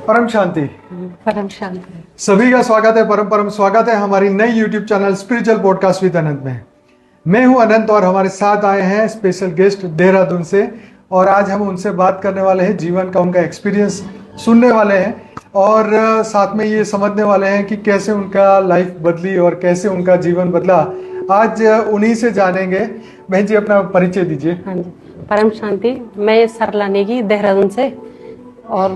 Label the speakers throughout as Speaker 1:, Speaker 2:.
Speaker 1: परम शांति।
Speaker 2: परम शांति।
Speaker 1: सभी का स्वागत है, परम परम स्वागत है हमारी नई YouTube channel spiritual podcast with Anant में। मैं हूं अनंत और हमारे साथ आए हैं स्पेशल गेस्ट देहरादून से, और आज हम उनसे बात करने वाले हैं, जीवन का उनका एक्सपीरियंस सुनने वाले हैं और साथ में ये समझने वाले हैं कि कैसे उनका लाइफ बदली और कैसे उनका जीवन बदला। आज उन्हीं से जानेंगे। बहन जी, अपना परिचय दीजिए।
Speaker 2: हाँ जी, परम शांति। मैं सरला नेगी देहरादून से, और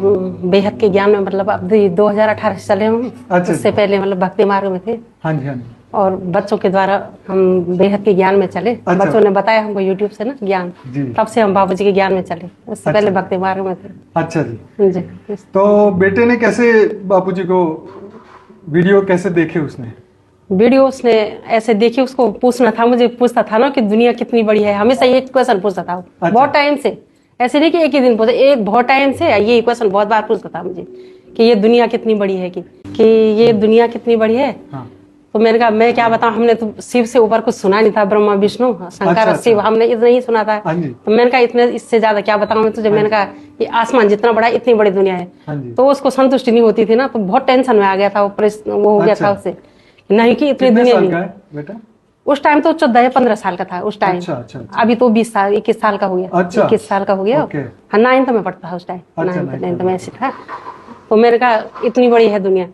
Speaker 2: बेहद के ज्ञान में मतलब अभी 2018 से चले हम।
Speaker 1: अच्छा।
Speaker 2: उससे पहले मतलब भक्ति मार्ग में थे।
Speaker 1: हाँ जी, हाँ जी।
Speaker 2: और बच्चों के द्वारा हम बेहद के ज्ञान में चले।
Speaker 1: अच्छा।
Speaker 2: बच्चों ने बताया हमको यूट्यूब से ना ज्ञान, तब से हम बाबूजी के ज्ञान में चले। उससे पहले भक्ति मार्ग में थे।
Speaker 1: अच्छा जी।
Speaker 2: जी।
Speaker 1: तो बेटे ने कैसे बापूजी को वीडियो कैसे देखे? उसने
Speaker 2: वीडियो उसने ऐसे देखी, उसको पूछना था, मुझे पूछता था ना कि दुनिया कितनी बड़ी है। हमेशा एक क्वेश्चन पूछता था।
Speaker 1: अच्छा।
Speaker 2: बहुत टाइम से, ऐसे नहीं कि एक ही दिन पूछा, एक बहुत टाइम से ये क्वेश्चन बहुत बार पूछता था मुझे कि ये दुनिया कितनी बड़ी है, कि ये दुनिया कितनी बड़ी है।
Speaker 1: हाँ।
Speaker 2: तो मैंने कहा मैं क्या बताऊं, हमने तो शिव से ऊपर कुछ सुना नहीं था। ब्रह्मा विष्णु शंकर
Speaker 1: अच्छा,
Speaker 2: शिव हमने इतना ही सुना था। तो मैंने कहा इतने इससे ज्यादा क्या बताऊं मैं तुझे। मैंने कहा ये आसमान जितना बड़ा है इतनी बड़ी दुनिया है। तो उसको संतुष्टि नहीं होती थी ना, तो बहुत टेंशन में आ गया था। वो हो गया था उससे, नहीं कि इतनी दुनिया नहीं।
Speaker 1: बेटा
Speaker 2: उस टाइम तो 14 या 15 साल का था उस टाइम।
Speaker 1: अच्छा, अच्छा, अच्छा।
Speaker 2: अभी तो 20 साल 21 साल का हो गया।
Speaker 1: अच्छा।
Speaker 2: 21 साल का हो गया। हाँ, 9th में पढ़ता था उस टाइम।
Speaker 1: अच्छा,
Speaker 2: 9th में ऐसे था। तो मैंने कहा इतनी बड़ी है दुनिया।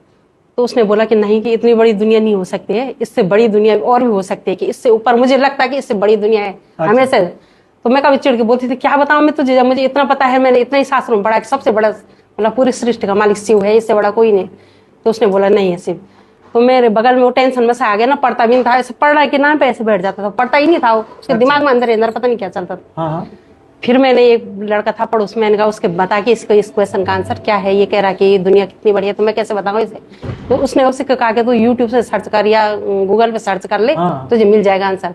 Speaker 2: तो उसने बोला कि नहीं, कि इतनी बड़ी दुनिया नहीं हो सकती है, इससे बड़ी दुनिया और भी हो सकती है, कि इससे ऊपर मुझे लगता है कि इससे बड़ी दुनिया है। हमेशा तो मैं कभी चिढ़ के बोलती थी क्या बताऊं मैं तुझे, मुझे इतना पता है, मैंने इतना ही शास्त्रों में पढ़ा कि सबसे बड़ा मतलब पूरी सृष्टि का मालिक शिव है, इससे बड़ा कोई नहीं। तो उसने बोला नहीं है शिव। तो मेरे बगल में वो टेंशन में से आ गया ना, पढ़ता भी नहीं था, ऐसे पढ़ रहा है कि नाम पे ऐसे बैठ जाता था, पढ़ता ही नहीं था। उसके दिमाग में अंदर पता नहीं क्या चलता था। फिर मैंने एक लड़का था पड़ोस में, मैंने कहा उसके बता कि इसको इस क्वेश्चन का आंसर क्या है। ये कह रहा कि ये दुनिया कितनी बड़ी है, तो मैं कैसे बताऊं इसे। तो उसने उससे कहा कि तू यूट्यूब से सर्च कर या गूगल पे सर्च कर ले, तुझे मिल जाएगा आंसर।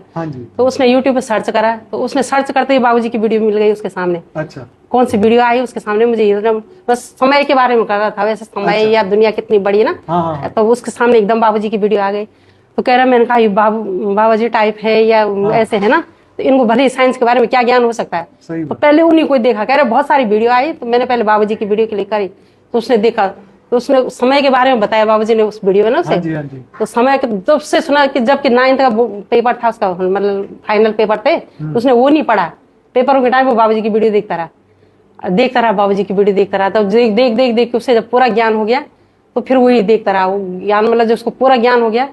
Speaker 2: तो उसने यूट्यूब पे सर्च करा, तो उसने सर्च करते ही बाबूजी की वीडियो मिल गई उसके सामने। अच्छा। कौन सी वीडियो आई उसके सामने, मुझे बस समय के बारे में कर रहा था, वैसे समय या दुनिया कितनी बड़ी है ना। तो उसके सामने एकदम बाबूजी की वीडियो आ गई। तो कह रहा, मैंने कहा ये बाबूजी टाइप है या ऐसे है ना, तो इनको भले ही साइंस के बारे में क्या ज्ञान हो सकता है। तो पहले उन्हीं को देखा, कह रहे बहुत सारी वीडियो आई, तो मैंने पहले बाबूजी की वीडियो क्लिक करी। तो उसने देखा, तो उसने समय के बारे में बताया बाबूजी ने उस वीडियो में ना उसे। तो समय जब से सुना कि जबकि 9th का पेपर था उसका, मतलब फाइनल पेपर थे, तो उसने वो नहीं पढ़ा। पेपरों के टाइम वो बाबूजी की वीडियो देखता रहा बाबूजी की वीडियो देखता रहा। तब देख के उससे जब पूरा ज्ञान हो गया, तो फिर वही देखता रहा। वो ज्ञान मतलब जब उसको पूरा ज्ञान हो गया,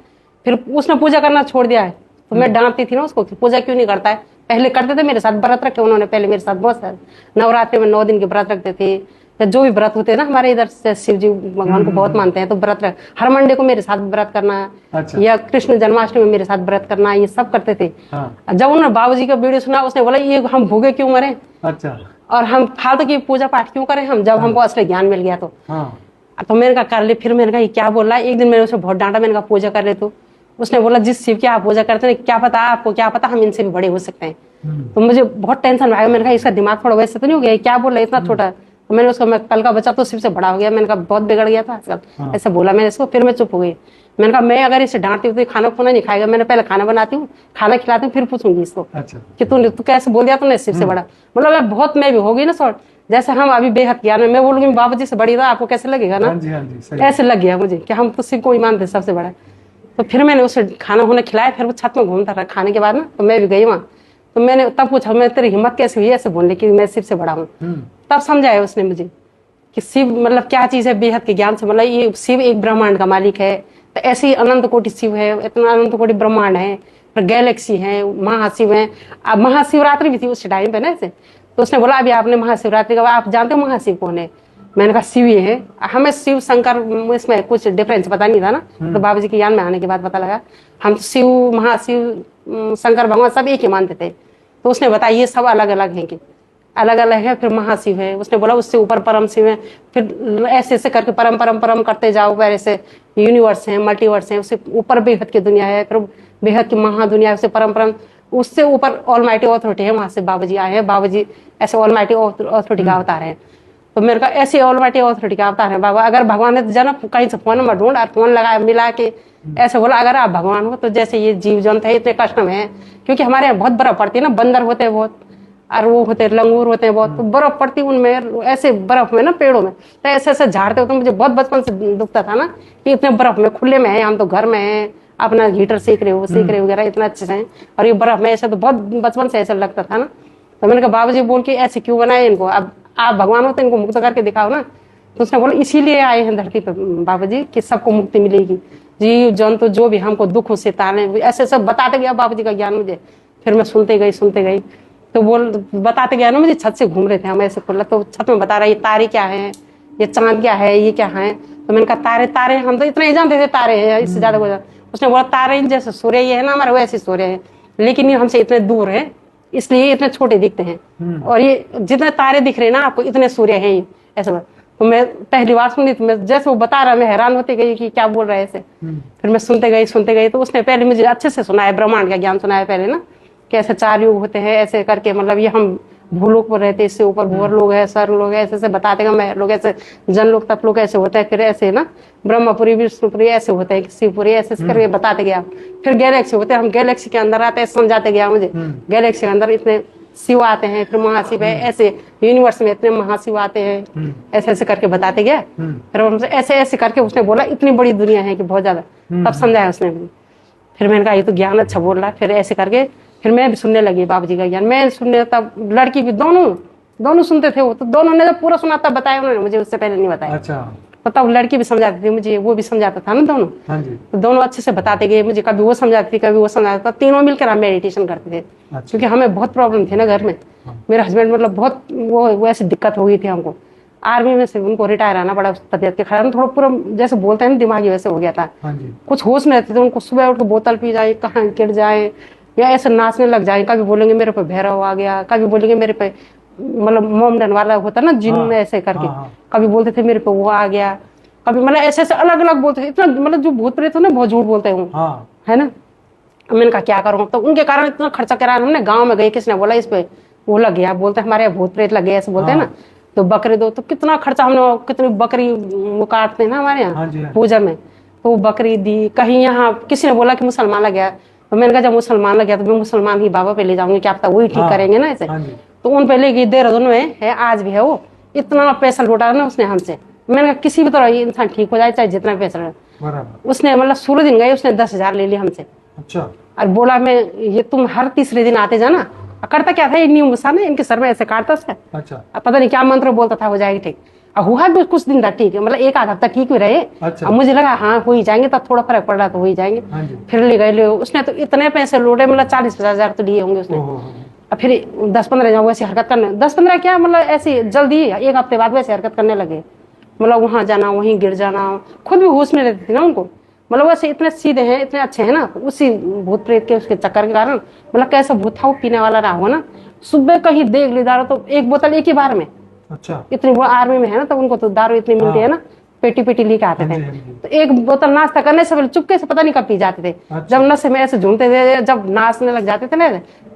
Speaker 2: फिर उसने पूजा करना छोड़ दिया है। तो मैं डांटती थी ना उसको, पूजा क्यों नहीं करता है। पहले करते थे, मेरे साथ व्रत रखे उन्होंने पहले मेरे साथ बहुत सारे। नवरात्रि में 9 दिन के व्रत रखते थे, या जो भी व्रत होते हैं ना हमारे इधर से, शिव जी भगवान को बहुत मानते हैं, तो व्रत हर मंडे को मेरे साथ व्रत करना। अच्छा। या कृष्ण जन्माष्टमी में मेरे साथ व्रत करना, ये सब करते थे। जब उन्होंने बाबूजी का वीडियो सुना, उसने बोला ये हम भूखे क्यों मरे। अच्छा। और हम फालतू की पूजा पाठ क्यों करें हम, जब हमको असली ज्ञान मिल गया। तो मैंने कहा कर ले। फिर मैंने कहा ये क्या बोल रहा है। एक दिन मैंने उसे बहुत डांटा, मैंने कहा पूजा कर ले। तो उसने बोला जिस शिव की आप पूजा करते हैं, क्या पता आपको, क्या पता हम इनसे भी बड़े हो सकते हैं। तो मुझे बहुत टेंशन आ गया। मैंने कहा इसका दिमाग थोड़ा वैसे तो नहीं हो गया, क्या बोल रहा है इतना छोटा। तो मैंने उसको, मैं कल का बच्चा तो शिव से बड़ा हो गया, मैंने कहा बहुत बिगड़ गया था आजकल, ऐसा बोला मैंने इसको। फिर मैं चुप हो गई। मैंने कहा मैं अगर इसे डांटती हूँ तो खाना खुना नहीं खाएगा। मैंने पहले खाना बनाती हूँ, खाना खिलाती हूँ, फिर पूछूंगी इसको कि तू कैसे बोल दिया तूने शिव से बड़ा। मतलब मैं बहुत मैं भी होगी ना शॉर्ट, जैसे हम अभी बेहद ज्ञान में, मैं बोलूंगी बाबूजी से बड़ी था, आपको कैसे लगेगा ना। ऐसे लग गया मुझे कि हम तो शिव को ही मानते सबसे बड़ा। तो फिर मैंने उसे खाना होने खिलाया, फिर वो छत में घूमता रहा खाने के बाद ना। तो मैं भी गई वहाँ, तो मैंने तब पूछा मैं तेरी हिम्मत कैसे हुई ऐसे बोलने की, मैं शिव से बड़ा हूँ। तब समझाया उसने मुझे कि शिव मतलब क्या चीज है, बेहद के ज्ञान से। मतलब ये शिव एक ब्रह्मांड का मालिक है, तो ऐसी अनंत कोटि शिव है, इतना अनंत कोटि ब्रह्मांड है, फिर गैलेक्सी है, महाशिव है। अब महाशिवरात्रि भी थी उस टाइम पे ना ऐसे। तो उसने बोला अभी आपने महाशिवरात्रि का, आप जानते हो महाशिव कौन है। मैंने कहा शिव ही है। हमें शिव शंकर इसमें कुछ डिफरेंस पता नहीं था ना, तो बाबूजी के ज्ञान में आने के बाद पता लगा। हम शिव महाशिव शंकर भगवान सब एक ही मानते थे। तो उसने बताया ये सब अलग अलग है, कि अलग अलग है। फिर महाशिव है, उसने बोला उससे ऊपर परम शिव है। फिर ऐसे ऐसे करके परम परम परम करते जाओ, फिर ऐसे यूनिवर्स है, मल्टीवर्स है, उससे ऊपर बेहद की दुनिया है, फिर बेहद की महादुनिया है, उससे परम परम, उससे ऊपर ऑलमाइटी अथॉरिटी है, वहां से बाबूजी आए हैं। बाबूजी ऐसे ऑलमाइटी अथॉरिटी का अवतार है। तो मेरे को ऐसी ऑलमाइटी अथॉरिटी का अवतार है बाबा। अगर भगवान ने जन्म कहीं से फोन नंबर ढूंढ और फोन लगाया मिला के ऐसे बोला अगर आप भगवान हो तो जैसे ये जीव जंतु है इतने कष्ट में है, क्योंकि हमारे यहाँ बहुत बर्फ पड़ती है ना, बंदर होते हैं बहुत, और वो होते लंगूर होते हैं बहुत, तो बर्फ पड़ती उनमें, ऐसे बर्फ में ना पेड़ों में, तो ऐसे ऐसे झाड़ते होते, मुझे बहुत बचपन से दुखता था ना कि इतने बर्फ में खुले में है, हम तो घर में है अपना हीटर सेक रहे हो सेक रहे वगैरह इतना अच्छे से, और ये बर्फ में ऐसे, तो बहुत बचपन से ऐसा लगता था ना। तो मैंने कहा बाबूजी बोल के ऐसे क्यों बनाए इनको, अब आप भगवान होते इनको मुक्त करके दिखाओ ना। तो उसने बोला इसीलिए आए हैं धरती पर बाबूजी कि सबको मुक्ति मिलेगी, जीव जंतु जो भी हमको दुख से ताने, ऐसे सब बताते गया बाबूजी का ज्ञान मुझे। फिर मैं सुनते गई, तो बोल बताते गया ना, मुझे छत से घूम रहे थे हम ऐसे खुला, तो छत में बता रहा ये तारे क्या है, ये चांद क्या है, ये क्या है। तो मैंने कहा तारे तारे, हम तो इतना ही जानते थे तारे है, इससे ज्यादा कुछ। उसने बोला तारे जैसे सूर्य ये है ना हमारा वैसे सूर्य है, लेकिन ये हमसे इतने दूर है इसलिए इतने छोटे दिखते हैं, और ये जितने तारे दिख रहे हैं ना आपको इतने सूर्य हैं ये, ऐसा। तो मैं पहली बार सुनी, तो मैं जैसे वो बता रहा मैं हैरान होती गई कि क्या बोल रहा है ऐसे। फिर मैं सुनते गई, तो उसने पहले मुझे अच्छे से सुनाया, ब्रह्मांड का ज्ञान सुनाया पहले ना, कि ऐसे 4 युग होते हैं ऐसे करके, मतलब ये हम भूलोक पर रहते, इससे ऊपर भूवर लोग है, स्वर लोग है, ऐसे ऐसे बताते हैं, मैं लोग ऐसे जन लोग तप लोग ऐसे होते हैं, फिर ऐसे ना ब्रह्मपुरी विष्णुपुरी ऐसे होते हैं, शिवपुरी ऐसे करके बताते गया। फिर गैलेक्सी होते हैं, हम गैलेक्सी के अंदर आते हैं, समझाते गया मुझे गैलेक्सी के अंदर इतने शिव आते हैं, फिर महाशिव है, ऐसे यूनिवर्स में इतने महाशिव आते हैं, ऐसे ऐसे करके बताते गया। फिर हमसे ऐसे ऐसे करके उसने बोला इतनी बड़ी दुनिया है कि बहुत ज्यादा, तब समझाया उसने। फिर मैंने कहा ये तो ज्ञान अच्छा बोल रहा है। फिर ऐसे करके फिर मैं भी सुनने लगी बाबूजी का ज्ञान, मैं सुनने, तब लड़की भी दोनों सुनते थे वो, तो दोनों ने जब पूरा सुना तब बताया उन्होंने मुझे, उससे पहले नहीं बताया।
Speaker 1: अच्छा।
Speaker 2: तो तब लड़की भी समझाती थी मुझे, वो भी समझाता था ना दोनों।
Speaker 1: हाँ जी।
Speaker 2: तो दोनों अच्छे से बताते गए मुझे, कभी वो समझाती थी कभी वो समझाता था, तीनों मिलकर हम मेडिटेशन करते थे।
Speaker 1: अच्छा।
Speaker 2: क्योंकि हमें बहुत प्रॉब्लम थी ना घर में, मेरे हस्बैंड मतलब बहुत वो ऐसी दिक्कत हो गई थी हमको, आर्मी में से उनको रिटायर आना पड़ा तबियत के खराब, थोड़ा पूरा जैसे बोलते हैं ना दिमागी वैसे हो गया था।
Speaker 1: हाँ जी।
Speaker 2: कुछ होश में रहते थे, उनको सुबह उठ के बोतल पी जाए, कहाँ गिर जाए, या ऐसे नाचने लग जाए, कभी बोलेंगे मेरे पे भैरव आ गया, कभी बोलेंगे मेरे पे मतलब मोमडन वाला होता ना जिन में ऐसे करके, कभी बोलते थे मेरे पे वो आ गया, कभी मतलब ऐसे ऐसे अलग अलग बोलते थे। इतना मतलब जो भूत प्रेत हो ना बहुत झूठ बोलते हैं, है ना। मैंने कहा क्या करूँ, तो उनके कारण इतना खर्चा कराया हमने। गाँव में गए, किसने बोला इस पे वो लग गया, बोलते हमारे यहाँ भूत प्रेत लग गया ऐसे बोलते हैं ना, तो बकरी दो, तो कितना खर्चा हमने, कितनी बकरी वो काटते हैं ना हमारे यहाँ पूजा में, तो वो बकरी दी। कहीं यहाँ किसी ने बोला कि मुसलमान लग गया, तो मैंने कहा जब मुसलमान लग गया तो मैं मुसलमान ही बाबा पे ले जाऊंगी, क्या पता वही ठीक करेंगे ना ऐसे। तो उन पे ले गई, देहरादून में है आज भी है वो, इतना पैसा लौटा ना उसने हमसे। मैंने कहा किसी भी तरह इंसान ठीक हो जाए चाहे जितना पैसा रहे। उसने मतलब सूर्य दिन गए उसने 10,000 ले लिया हमसे। अच्छा। और बोला मैं ये तुम हर तीसरे दिन आते जाना। करता क्या था, नींबू गुस्सा ना इनके सर में ऐसे काटता था। अच्छा। पता नहीं क्या मंत्र बोलता था, हो जाएगी ठीक। हुआ भी कुछ दिन था ठीक, मतलब 1 आध हफ्ता ठीक भी रहे। अच्छा। मुझे लगा हाँ हो ही जाएंगे, तब थोड़ा फर्क पड़ रहा तो हो ही जाएंगे। फिर ले गए, उसने तो इतने पैसे लौटे, मतलब 40-50 हजार तो लिए होंगे उसने। और फिर 10-15 दिन वैसे हरकत करने, 10-15 क्या मतलब ऐसी जल्दी 1 हफ्ते बाद वैसे हरकत करने लगे, मतलब वहां जाना वहीं गिर जाना, खुद भी होश में रहती थी ना उनको, मतलब वैसे इतने सीधे हैं इतने अच्छे हैं ना, उसी भूत प्रेत के उसके चक्कर के कारण मतलब कैसा भूत था वो पीने वाला रहा हो ना, सुबह कहीं देख ली दारू तो 1 बोतल एक ही बार में। अच्छा। इतनी वो आर्मी में है ना, तो उनको तो दारू इतनी मिलती है ना, पेटी लेके आते थे, तो 1 बोतल नाश्ता करने से पहले चुपके से पता नहीं कब पी जाते थे। अच्छा। जब नशे में ऐसे झूमते थे, जब नाचने लग जाते थे ना,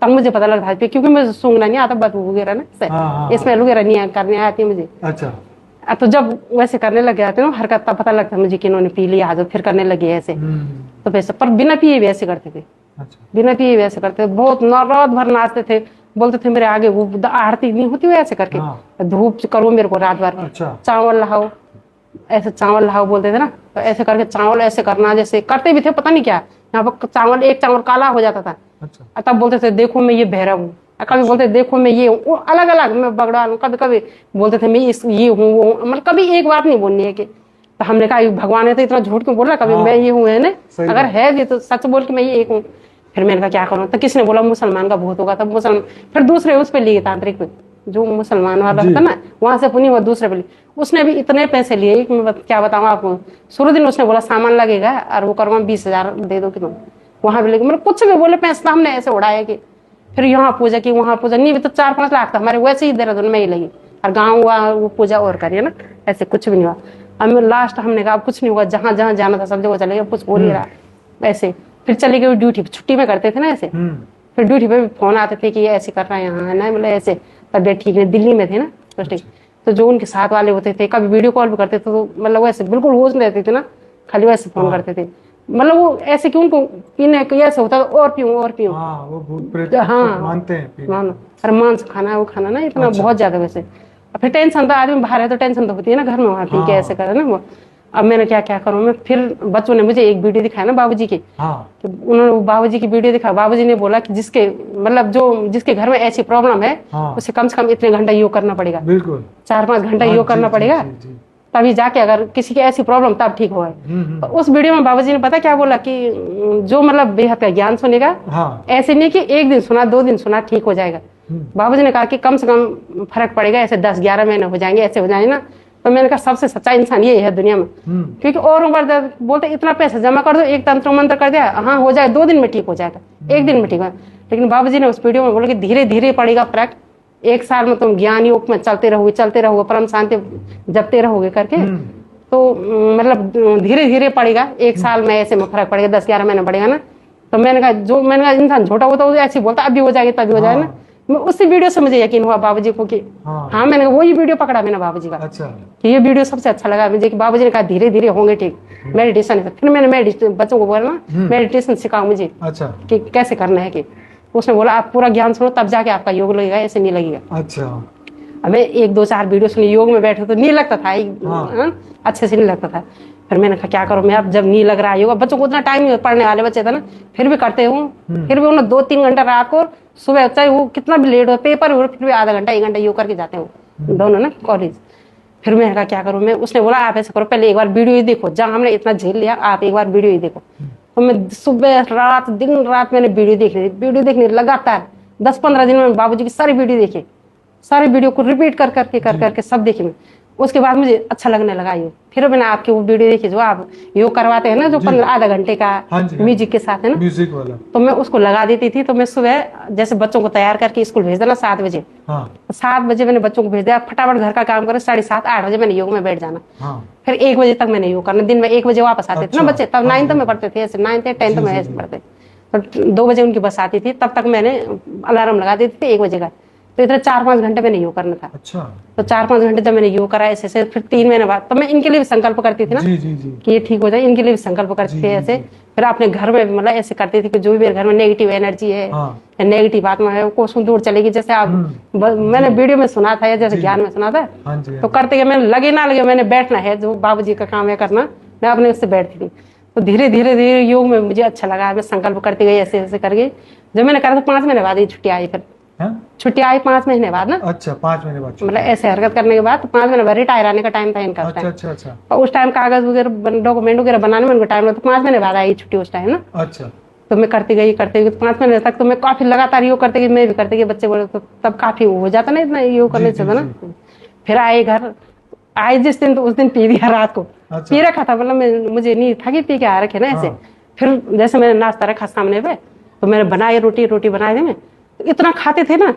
Speaker 2: तब मुझे पता लगता था, क्योंकि मुझे सूंघना नहीं आता, बदबू वगैरह ना इसमें वगैरह नहीं करने आती मुझे। अच्छा। तो जब वैसे करने लग जाते ना हरकत, तब पता लगता मुझे कि इन्होंने पी लिया, आज फिर करने लगे ऐसे। तो वैसे पर बिना पिए भी ऐसे करते थे। अच्छा। बिना पिए भी ऐसे करते थे, बहुत रात भर नाचते थे, बोलते थे मेरे आगे वो आरती नहीं होती ऐसे करके, धूप करो मेरे को रात भर। अच्छा। चावल लाओ, ऐसे चावल लाओ बोलते थे ना, तो ऐसे करके चावल ऐसे करना, जैसे करते भी थे पता नहीं क्या, यहाँ पर चावल 1 चावल काला हो जाता था। अच्छा। तब बोलते थे देखो मैं ये भैरव हूँ, कभी बोलते देखो मैं ये हूँ, अलग अलग मैं बगड़ाल हूँ, कभी बोलते थे मैं ये हूँ वो, मतलब कभी एक बात नहीं बोलनी है कि। तो हमने कहा भगवान ने तो इतना झूठ क्यों बोल रहा, कभी मैं ये हूँ है ना, अगर है भी तो सच बोल के मैं ये एक हूँ। फिर मैंने कहा क्या करूँ, तो किसने बोला मुसलमान का भूत होगा, तब मुसलमान फिर दूसरे उस पे लिए तांत्रिक पे, जो मुसलमान वाला था ना वहां से पुनी हुआ दूसरे पे लिए, उसने भी इतने पैसे लिए कि मैं क्या बताऊँ आपको। शुरू दिन उसने बोला सामान लगेगा और वो करूँगा 20,000 दे दो कि तुम वहां पे लेके, मतलब कुछ भी बोले पैसा हमने ऐसे उड़ाया कि। फिर यहाँ पूजा की वहां पूजा नहीं भी तो 4-5 लाख था हमारे वैसे ही देहरादून में ही लगी, और गाँव हुआ वो पूजा और करिए ना, ऐसे कुछ भी नहीं हुआ। हम लास्ट हमने कहा कुछ नहीं हुआ, जहाँ जहाँ जाना था सब जगह चले गए, कुछ बोल नहीं रहा ऐसे। फिर चले गए ड्यूटी, छुट्टी में करते थे ना ऐसे, फिर ड्यूटी पे भी फोन आते थे कि ऐसे कर रहा है यहाँ है ना, मतलब ऐसे तबियत ठीक नहीं, दिल्ली में थे ना पोस्टिंग, तो जो उनके साथ वाले होते थे कभी वीडियो कॉल भी करते थे, तो मतलब वैसे बिल्कुल होश नहीं रहते थे ना, खाली वैसे फोन करते थे। मतलब वो ऐसे कि उनको पीने को ऐसा होता है और पीऊं और पीऊं।
Speaker 1: हाँ, वो भूत प्रेत
Speaker 2: हाँ
Speaker 1: मानते हैं पीने।
Speaker 2: मानो, अरे मांस खाना है वो खाना ना इतना
Speaker 1: अच्छा।
Speaker 2: बहुत ज्यादा वैसे। और फिर टेंशन तो आदमी बाहर है तो टेंशन तो होती है ना, घर में वहाँ पी के
Speaker 1: हाँ।
Speaker 2: ऐसे करे ना वो। अब मैंने क्या क्या करूँ मैं, फिर बच्चों ने मुझे एक वीडियो दिखाया ना बाबूजी की,
Speaker 1: हाँ।
Speaker 2: तो उन्होंने बाबूजी की वीडियो दिखा। बाबूजी ने बोला कि जिसके मतलब जो जिसके घर में ऐसी प्रॉब्लम है
Speaker 1: हाँ।
Speaker 2: उसे कम से कम इतने घंटा योग करना पड़ेगा,
Speaker 1: बिल्कुल।
Speaker 2: 4-5 घंटा
Speaker 1: हाँ,
Speaker 2: योग करना
Speaker 1: जी,
Speaker 2: पड़ेगा,
Speaker 1: जी, जी।
Speaker 2: तभी जाके अगर किसी की ऐसी प्रॉब्लम तब ठीक होगा। तो
Speaker 1: हम्म।
Speaker 2: उस वीडियो में बाबूजी ने पता क्या बोला कि जो मतलब बेहद का ज्ञान सुनेगा,
Speaker 1: हाँ।
Speaker 2: ऐसे नहीं कि एक दिन सुना 2 दिन सुना ठीक हो जाएगा। बाबूजी ने कहा कि कम से कम फर्क पड़ेगा, ऐसे 10-11 महीने हो जाएंगे, ऐसे हो जाएंगे ना। तो मैंने कहा सबसे सच्चा इंसान ये है दुनिया में, क्योंकि और बार बोलते इतना पैसा जमा कर दो, एक तंत्र मंत्र कर दिया, हाँ हो जाए, 2 दिन में ठीक हो जाएगा, 1 दिन में ठीक हो। लेकिन बाबूजी ने उस वीडियो में बोला कि धीरे धीरे पड़ेगा फर्क, 1 साल में तुम ज्ञान योग में चलते रहोगे परम शांति जपते रहोगे करके, तो मतलब धीरे धीरे पड़ेगा, 1 साल में ऐसे में फर्क पड़ेगा, 10-11 महीने पड़ेगा ना। तो मैंने कहा इंसान झूठा होता है ऐसे बोलता अभी हो जाएगी तभी हो जाएगा ना। मैं उसी वीडियो से मुझे यकीन हुआ बाबूजी को कि हाँ मैंने वही वीडियो पकड़ा मैंने बाबूजी का।
Speaker 1: अच्छा।
Speaker 2: कि ये वीडियो सबसे अच्छा लगा मुझे कि बाबूजी ने कहा धीरे धीरे होंगे ठीक, मेडिटेशन है। फिर मैंने बच्चों को बोला ना मेडिटेशन सिखाओ मुझे
Speaker 1: अच्छा।
Speaker 2: कि कैसे करना है। कि उसने बोला आप पूरा ज्ञान सुनो तब जाके आपका योग लगेगा, ऐसे नहीं लगेगा।
Speaker 1: अच्छा।
Speaker 2: अब मैं 1-2-4 वीडियो सुनी, योग में बैठे तो नहीं लगता था अच्छे से नहीं लगता था। फिर मैंने कहा क्या करूं मैं, अब जब नहीं लग रहा है योगा, बच्चों को उतना टाइम नहीं, पढ़ने वाले बच्चे थे ना, फिर भी करते हूँ। फिर भी उन्हें 2-3 घंटा रात को, सुबह चाहे वो कितना भी लेट हो पेपर हो, फिर भी आधा घंटा 1 घंटा योग करके जाते हैं दोनों ना कॉलेज। फिर मैंने कहा क्या करूं मैं, उसने बोला आप ऐसा करो पहले एक बार वीडियो ही देखो, जहाँ हमने इतना झेल लिया आप एक बार वीडियो ही देखो। तो मैं सुबह रात दिन रात मैंने वीडियो देखने लगातार 10-15 दिन में बाबूजी की सारी वीडियो देखी, सारे वीडियो को रिपीट कर करके सब देखी मैं। उसके बाद मुझे अच्छा लगने लगा योग। फिर मैंने आपकी वो वीडियो देखी जो आप योग करवाते हैं ना, जो 15 आधा घंटे का म्यूजिक के साथ है ना,
Speaker 1: म्यूजिक वाला,
Speaker 2: तो मैं उसको लगा देती थी। तो मैं सुबह जैसे बच्चों को तैयार करके स्कूल भेज देना 7 बजे, 7 बजे मैंने बच्चों को भेज दिया, फटाफट घर का काम करे, 7:30-8 बजे मैंने योग में बैठ जाना। फिर 1 बजे तक मैंने योग करना, दिन में 1 बजे वापस आते थे ना बच्चे, तब 9th में पढ़ते थे, ऐसे 9th 10th में ऐसे पढ़ते। तो 2 बजे उनकी बस आती थी, तब तक मैंने अलार्म लगा देती थी 1 बजे का। तो इतने 4-5 घंटे मैंने योग करना था।
Speaker 1: अच्छा।
Speaker 2: तो 4-5 घंटे जब मैंने योग करा ऐसे फिर 3 महीने बाद तो मैं इनके लिए भी संकल्प करती थी ना कि ये ठीक हो जाए, इनके लिए भी संकल्प करती थी ऐसे। फिर अपने घर में मतलब ऐसे करती थी कि जो भी मेरे घर में नेगेटिव एनर्जी है या नेगेटिव आत्मा है वो दूर चलेगी। जैसे आप मैंने वीडियो में सुना था या जैसे ज्ञान में सुना था, तो करते गए, मैंने लगे ना लगे मैंने बैठना है, जो बाबूजी का काम है करना, मैं अपने उससे बैठती थी। तो धीरे धीरे योग में मुझे अच्छा लगा, मैं संकल्प करती गई ऐसे ऐसे करके। जब मैंने करा तो 5 महीने बाद ये छुट्टी आई, फिर छुट्टी आई 5 महीने बाद ना।
Speaker 1: अच्छा, 5 महीने बाद
Speaker 2: मतलब ऐसे हरकत करने के बाद 5 महीने बाद रिटायर आने का टाइम था इनका।
Speaker 1: अच्छा।
Speaker 2: और उस टाइम कागज वगैरह डॉक्यूमेंट वगैरह बनाने में उनको टाइम लगता, 5 महीने बाद आई छुट्टी उस टाइम ना।
Speaker 1: अच्छा।
Speaker 2: तो मैं करती गई 5 महीने तक तो मैं काफी लगातार योग करती गई, मैं भी करती गई। बच्चे बोले तो तब काफी हो जाता ना इतना योग करने से ना। फिर आए घर, आए जिस दिन तो उस दिन पी दिया रात को। पी रखा था, मतलब मुझे नहीं था कि पी के आ रखे ना ऐसे। फिर जैसे मैंने नाश्ता रखा सामने पे, तो मैंने बनाई रोटी बनाई थी मैं, इतना खाते थे ना,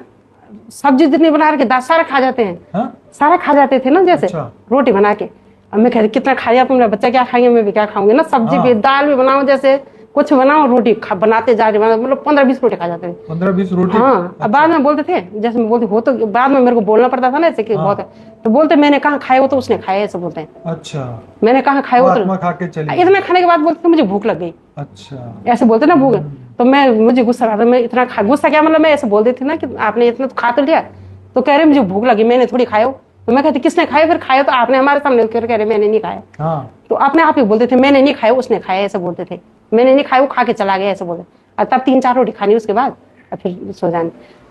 Speaker 2: सब्जी जितनी बना रखे दाल सारा खा जाते हैं, सारा खा जाते थे ना जैसे रोटी बना के। अब मैं कहती कितना खाया तुमने, बच्चा क्या खाएंगे मैं भी क्या खाऊंगी ना, सब्जी भी दाल भी बनाओ, जैसे कुछ बनाओ, रोटी बनाते जा रहे, मतलब 15-20 रोटी खा जाते थे।
Speaker 1: 15-20 रोटी?
Speaker 2: हाँ। अब बाद में बोलते थे, जैसे मैं बोलती हो तो बाद में मेरे को बोलना पड़ता था ना ऐसे कि बहुत है, तो बोलते मैंने कहा खाए हो तो उसने खाया, ऐसे बोलते हैं।
Speaker 1: अच्छा।
Speaker 2: मैंने कहा खाए हो तो
Speaker 1: खा के चली,
Speaker 2: इतना खाने के बाद बोलते मुझे भूख लग गई।
Speaker 1: अच्छा।
Speaker 2: ऐसे बोलते ना भूख, तो मुझे गुस्सा आता, मैं इतना गुस्सा क्या मतलब मैं ऐसे बोल देती ना कि आपने इतना तो खा तो लिया, तो कह रहे मुझे भूख लगी, मैंने थोड़ी खाया। तो मैं कहती किसने खाया, फिर खाया तो आपने हमारे सामने, कह रहे मैंने नहीं खाया। तो अपने आप ही बोलते थे मैंने नहीं खाया उसने खाया, ऐसे बोलते थे, मैंने नहीं खाया वो खा के चला गया, ऐसे बोलते। और तब 3-4 रोटी खानी उसके बाद और फिर सो जाने।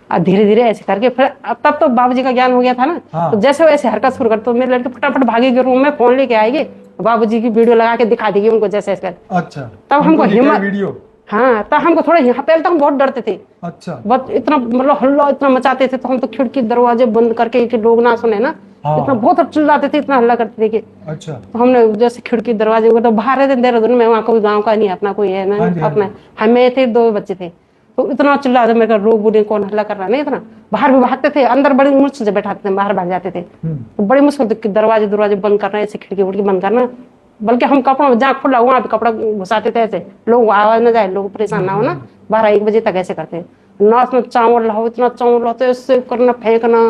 Speaker 2: और धीरे धीरे ऐसे करके फिर तब तो बाबूजी का ज्ञान हो गया था ना। तो जैसे वैसे हरकत शुरू कर, तो मेरे लड़के फटाफट भागेगी रूम में, फोन लेके आएगी, बाबूजी की वीडियो लगा के दिखा देगी उनको जैसे ऐसे।
Speaker 1: अच्छा।
Speaker 2: तब हमको हिम्मत, हाँ तब हमको थोड़ा पहले तो हम बहुत डरते थे।
Speaker 1: अच्छा।
Speaker 2: बहुत इतना मतलब हल्ला इतना मचाते थे, तो हम तो खिड़की दरवाजे बंद करके कि लोग ना सुने ना, इतना बहुत चिल्लाते थे, इतना हल्ला करते थे कि। अच्छा। तो हमने जैसे खिड़की दरवाजे तो बाहर रहते देहरादून में, वहाँ कोई गाँव का नहीं अपना कोई है ना अपना, हमें थे 2 बच्चे थे, तो इतना चिल्लाते, मेरे लोग बोले कौन हल्ला कर रहा है, नहीं इतना। बाहर भी भागते थे, अंदर बड़ी मुश्किल से बैठाते थे, बाहर भाग जाते थे, तो बड़ी मुश्किल दरवाजे बंद करना, ऐसे खिड़की उड़की बंद करना। बल्कि हम कपड़ा जहाँ खुला वहाँ पे कपड़ा घुसाते थे ऐसे, लोग आवाज न जाए, लोग परेशान ना हो ना। 12-1 बजे तक ऐसे करते। नाच में चावल लाओ, इतना चावल लाते ऐसे करना, फेंकना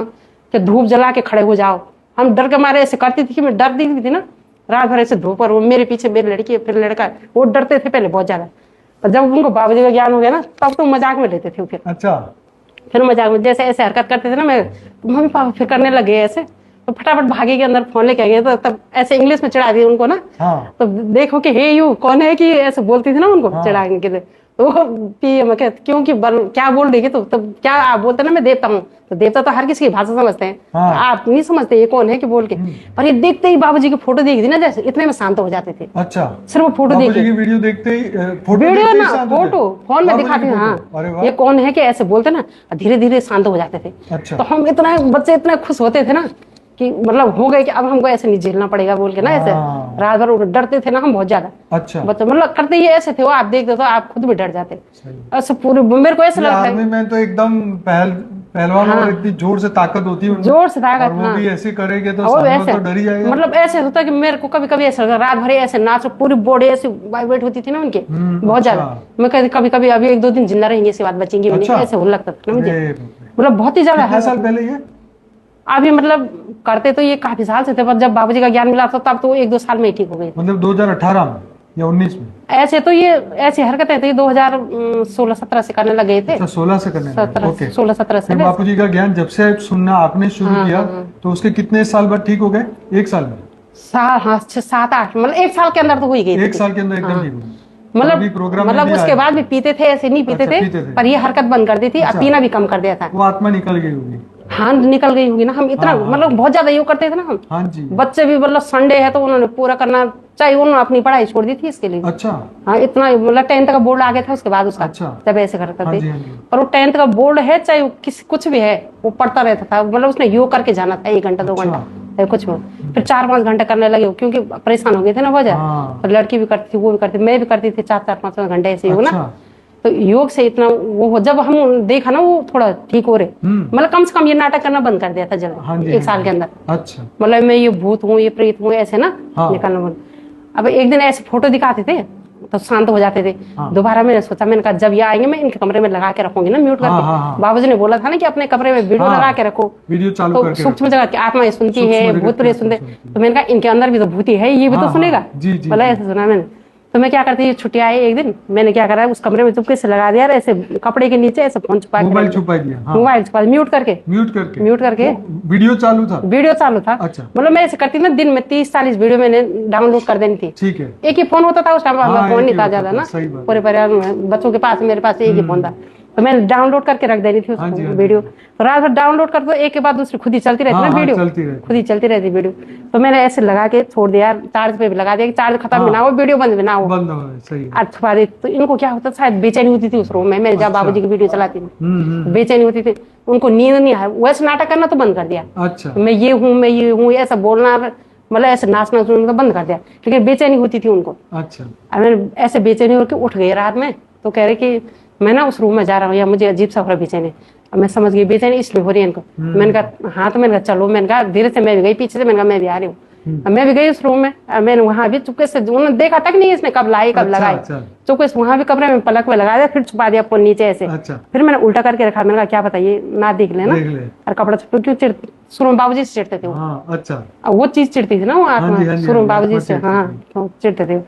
Speaker 2: कि धूप जला के खड़े हो जाओ। हम डर के मारे ऐसे करती थी कि मैं डर दी थी ना, रात भर ऐसे धूप और वो मेरे पीछे मेरी लड़की फिर लड़का, वो डरते थे पहले बहुत ज्यादा, पर जब उनको बाबूजी का ज्ञान हो गया ना तब तो मजाक में लेते थे। फिर मजाक में जैसे ऐसे हरकत करते थे ना, मैं मम्मी पापा फिर करने लगे ऐसे, तो फटाफट भागे के अंदर फोन लेके आ गए, तो तब ऐसे इंग्लिश में चढ़ा दिए उनको ना। तो देखो कि हे यू कौन है, कि ऐसे बोलती थी ना उनको चढ़ाने के लिए। तो मैं कहती क्योंकि क्या बोल रही है, तो तब क्या आप बोलते ना मैं देवता हूँ, तो देवता तो हर किसी की भाषा समझते हैं, आप नहीं समझते ये कौन है कि बोल के। पर ये देखते ही बाबूजी की फोटो देखी थी ना, जैसे इतने में शांत हो जाते थे।
Speaker 1: अच्छा,
Speaker 2: सिर्फ वो फोटो देख के,
Speaker 1: वीडियो देखते ही
Speaker 2: वीडियो ना फोटो फोन में दिखाते हैं, हाँ ये कौन है कि ऐसे बोलते ना, धीरे धीरे शांत हो जाते थे।
Speaker 1: अच्छा।
Speaker 2: तो हम इतना बच्चे इतना खुश होते थे ना कि मतलब हो गए कि अब हमको ऐसे नहीं झेलना पड़ेगा बोल के ना, ऐसे रात भर डरते थे ना हम बहुत ज्यादा।
Speaker 1: अच्छा।
Speaker 2: बच्चे मतलब करते ही ऐसे थे, वो आप देखते तो आप खुद भी डर जाते ऐसे पूरे। मेरे को ऐसा लगता है
Speaker 1: आर्मी में तो एकदम पहलवान और इतनी जोर से ताकत होती है,
Speaker 2: जोर से ताकत,
Speaker 1: वो भी ऐसे करेंगे तो
Speaker 2: वैसे
Speaker 1: तो डर ही जाएगा।
Speaker 2: मतलब ऐसे होता कि मेरे को कभी कभी ऐसा लगता रात भर ऐसे नाच, पूरी बॉडी ऐसे वाइब्रेट होती थी ना उनके बहुत ज्यादा। मैं कहती कभी कभी अभी 1-2 दिन जिंदा रहेंगे इसी बात बचेंगे, ऐसे हो लगता था मुझे, मतलब बहुत ही ज्यादा।
Speaker 1: कितने साल पहले ये
Speaker 2: अभी मतलब करते तो ये काफी साल से थे, पर जब बाबूजी का ज्ञान मिला था तब तो 1-2 साल में ही ठीक हो गए।
Speaker 1: मतलब 2018 में या 19 में?
Speaker 2: ऐसे तो ये ऐसी हरकतें थी 2016-17 से करने लगे थे।
Speaker 1: 16 से करने लगे।
Speaker 2: 16-17 से।
Speaker 1: बापूजी का ज्ञान जब से सुनना आपने शुरू किया तो उसके कितने साल बाद ठीक हो गए? 1 साल में?
Speaker 2: 7-8 मतलब 1 साल के अंदर तो हो ही गई।
Speaker 1: 1 साल के अंदर एकदम ठीक हो गए।
Speaker 2: मतलब उसके बाद भी पीते थे, ऐसे नहीं पीते थे, पर ये हरकत बंद कर दी थी। अब पीना भी कम कर दिया था।
Speaker 1: वो आत्मा निकल गई होगी।
Speaker 2: हाँ निकल गई होगी ना। हम इतना मतलब बहुत ज्यादा योग करते थे ना हम।
Speaker 1: हाँ जी।
Speaker 2: बच्चे भी मतलब संडे है तो उन्होंने पूरा करना चाहिए, उन्होंने अपनी पढ़ाई छोड़ दी थी इसके लिए।
Speaker 1: अच्छा।
Speaker 2: हाँ इतना मतलब 10th का बोर्ड आ गया था उसके बाद उसका।
Speaker 1: अच्छा।
Speaker 2: जब ऐसे करते थे।
Speaker 1: हाँ जी।
Speaker 2: पर वो 10th का बोर्ड है चाहे कुछ भी है, वो पढ़ता रहता था। मतलब उसने योग करके जाना था 1 घंटा 2 घंटा कुछ में। फिर 4-5 घंटे करने लगे क्योंकि परेशान हो गए थे ना बहुत ज्यादा। लड़की भी करती थी, वो भी करती थी, मैं भी करती थी 4-5 घंटे ऐसे योग ना। तो योग से इतना वो जब हम देखा ना वो थोड़ा ठीक हो रहे, मतलब कम से कम ये नाटक करना बंद कर दिया था जल्दी 1 साल के अंदर।
Speaker 1: अच्छा।
Speaker 2: मतलब मैं ये भूत हूँ, ये प्रेत हूँ, ऐसे ना निकालना बंद। अब एक दिन ऐसे फोटो दिखाते थे तो शांत हो जाते थे। दोबारा मैंने सोचा, मैंने कहा जब ये आएंगे मैं इनके कमरे में लगा के रखूंगी ना म्यूट करके। बाबूजी ने बोला था ना कि अपने कमरे में वीडियो लगा के रखो,
Speaker 1: वीडियो चालू करके,
Speaker 2: सूक्ष्म जगह की आत्मा सुनती है, भूत प्रेत सुनते। तो मैंने कहा इनके अंदर भी तो भूत है, ये भी तो सुनेगा। बोला ऐसे सुना मैंने। तो मैं क्या करती, छुट्टी आई एक दिन, मैंने क्या करा उस कमरे में चुपके से लगा दिया, ऐसे कपड़े के नीचे ऐसे फोन छुपा,
Speaker 1: मोबाइल छुपा दिया।
Speaker 2: मोबाइल छुपा, म्यूट करके
Speaker 1: वीडियो चालू था।
Speaker 2: वीडियो चालू था।
Speaker 1: अच्छा।
Speaker 2: मतलब मैं ऐसे करती ना, दिन में 30-40 वीडियो मैंने डाउनलोड कर देनी थी।
Speaker 1: ठीक है।
Speaker 2: एक ही फोन होता था उस टाइम, फोन नहीं था ज्यादा ना पूरे परिवार में, बच्चों के पास, मेरे पास एक ही फोन था। तो मैंने डाउनलोड करके रख देनी थी उसको वीडियो। तो रात भर डाउनलोड कर दो, एक के बाद दूसरी खुद ही चलती रहती ना वीडियो, खुद ही चलती रहती वीडियो। तो मैंने ऐसे लगा के छोड़ दिया, चार्ज पे भी लगा दिया, चार्ज खत्म भी ना हो, वीडियो बंद भी ना हो, और छुपा दी। तो इनको क्या होता, शायद बेचैनी होती थी उस रूम में, मैं जब बाबूजी की वीडियो चलाती थी बेचैनी होती थी, उनको नींद नहीं आया, वैसे नाटक करना तो बंद कर दिया।
Speaker 1: अच्छा।
Speaker 2: मैं ये हूँ ऐसा बोलना, मतलब ऐसे नाचना सुनना तो बंद कर दिया, लेकिन बेचैनी होती थी उनको।
Speaker 1: अच्छा।
Speaker 2: मैंने ऐसे बेचैनी होकर उठ गई रात में, तो कह रहे कि मैं ना उस रूम में जा रहा हूँ, या मुझे अजीब सा हो रहा बेचैनी। अब मैं समझ गई बेचैनी इसलिए हो रही है इनको। मैंने कहा हाँ, तो मैंने कहा चलो, मैंने कहा धीरे से मैं भी गई पीछे से, मैंने कहा मैं भी आ रही हूँ। मैं भी गई उस रूम में, मैंने वहां भी चुपके से, उन्होंने देखा तक नहीं इसने कब लाई कब लगाई, चुपके से वहां भी कमरे में पलक में लगा दिया, फिर छुपा दिया फोन नीचे ऐसे। फिर मैंने उल्टा करके रखा, मैंने कहा क्या बताइए ना देख लेना, और कपड़ा क्यों चिड़ते, शुरू में बाबूजी से चिड़ते थे वो। अच्छा। वो चीज चिड़ती थी ना वो आत्मा, शुरू में बाबूजी से चिड़ते थे।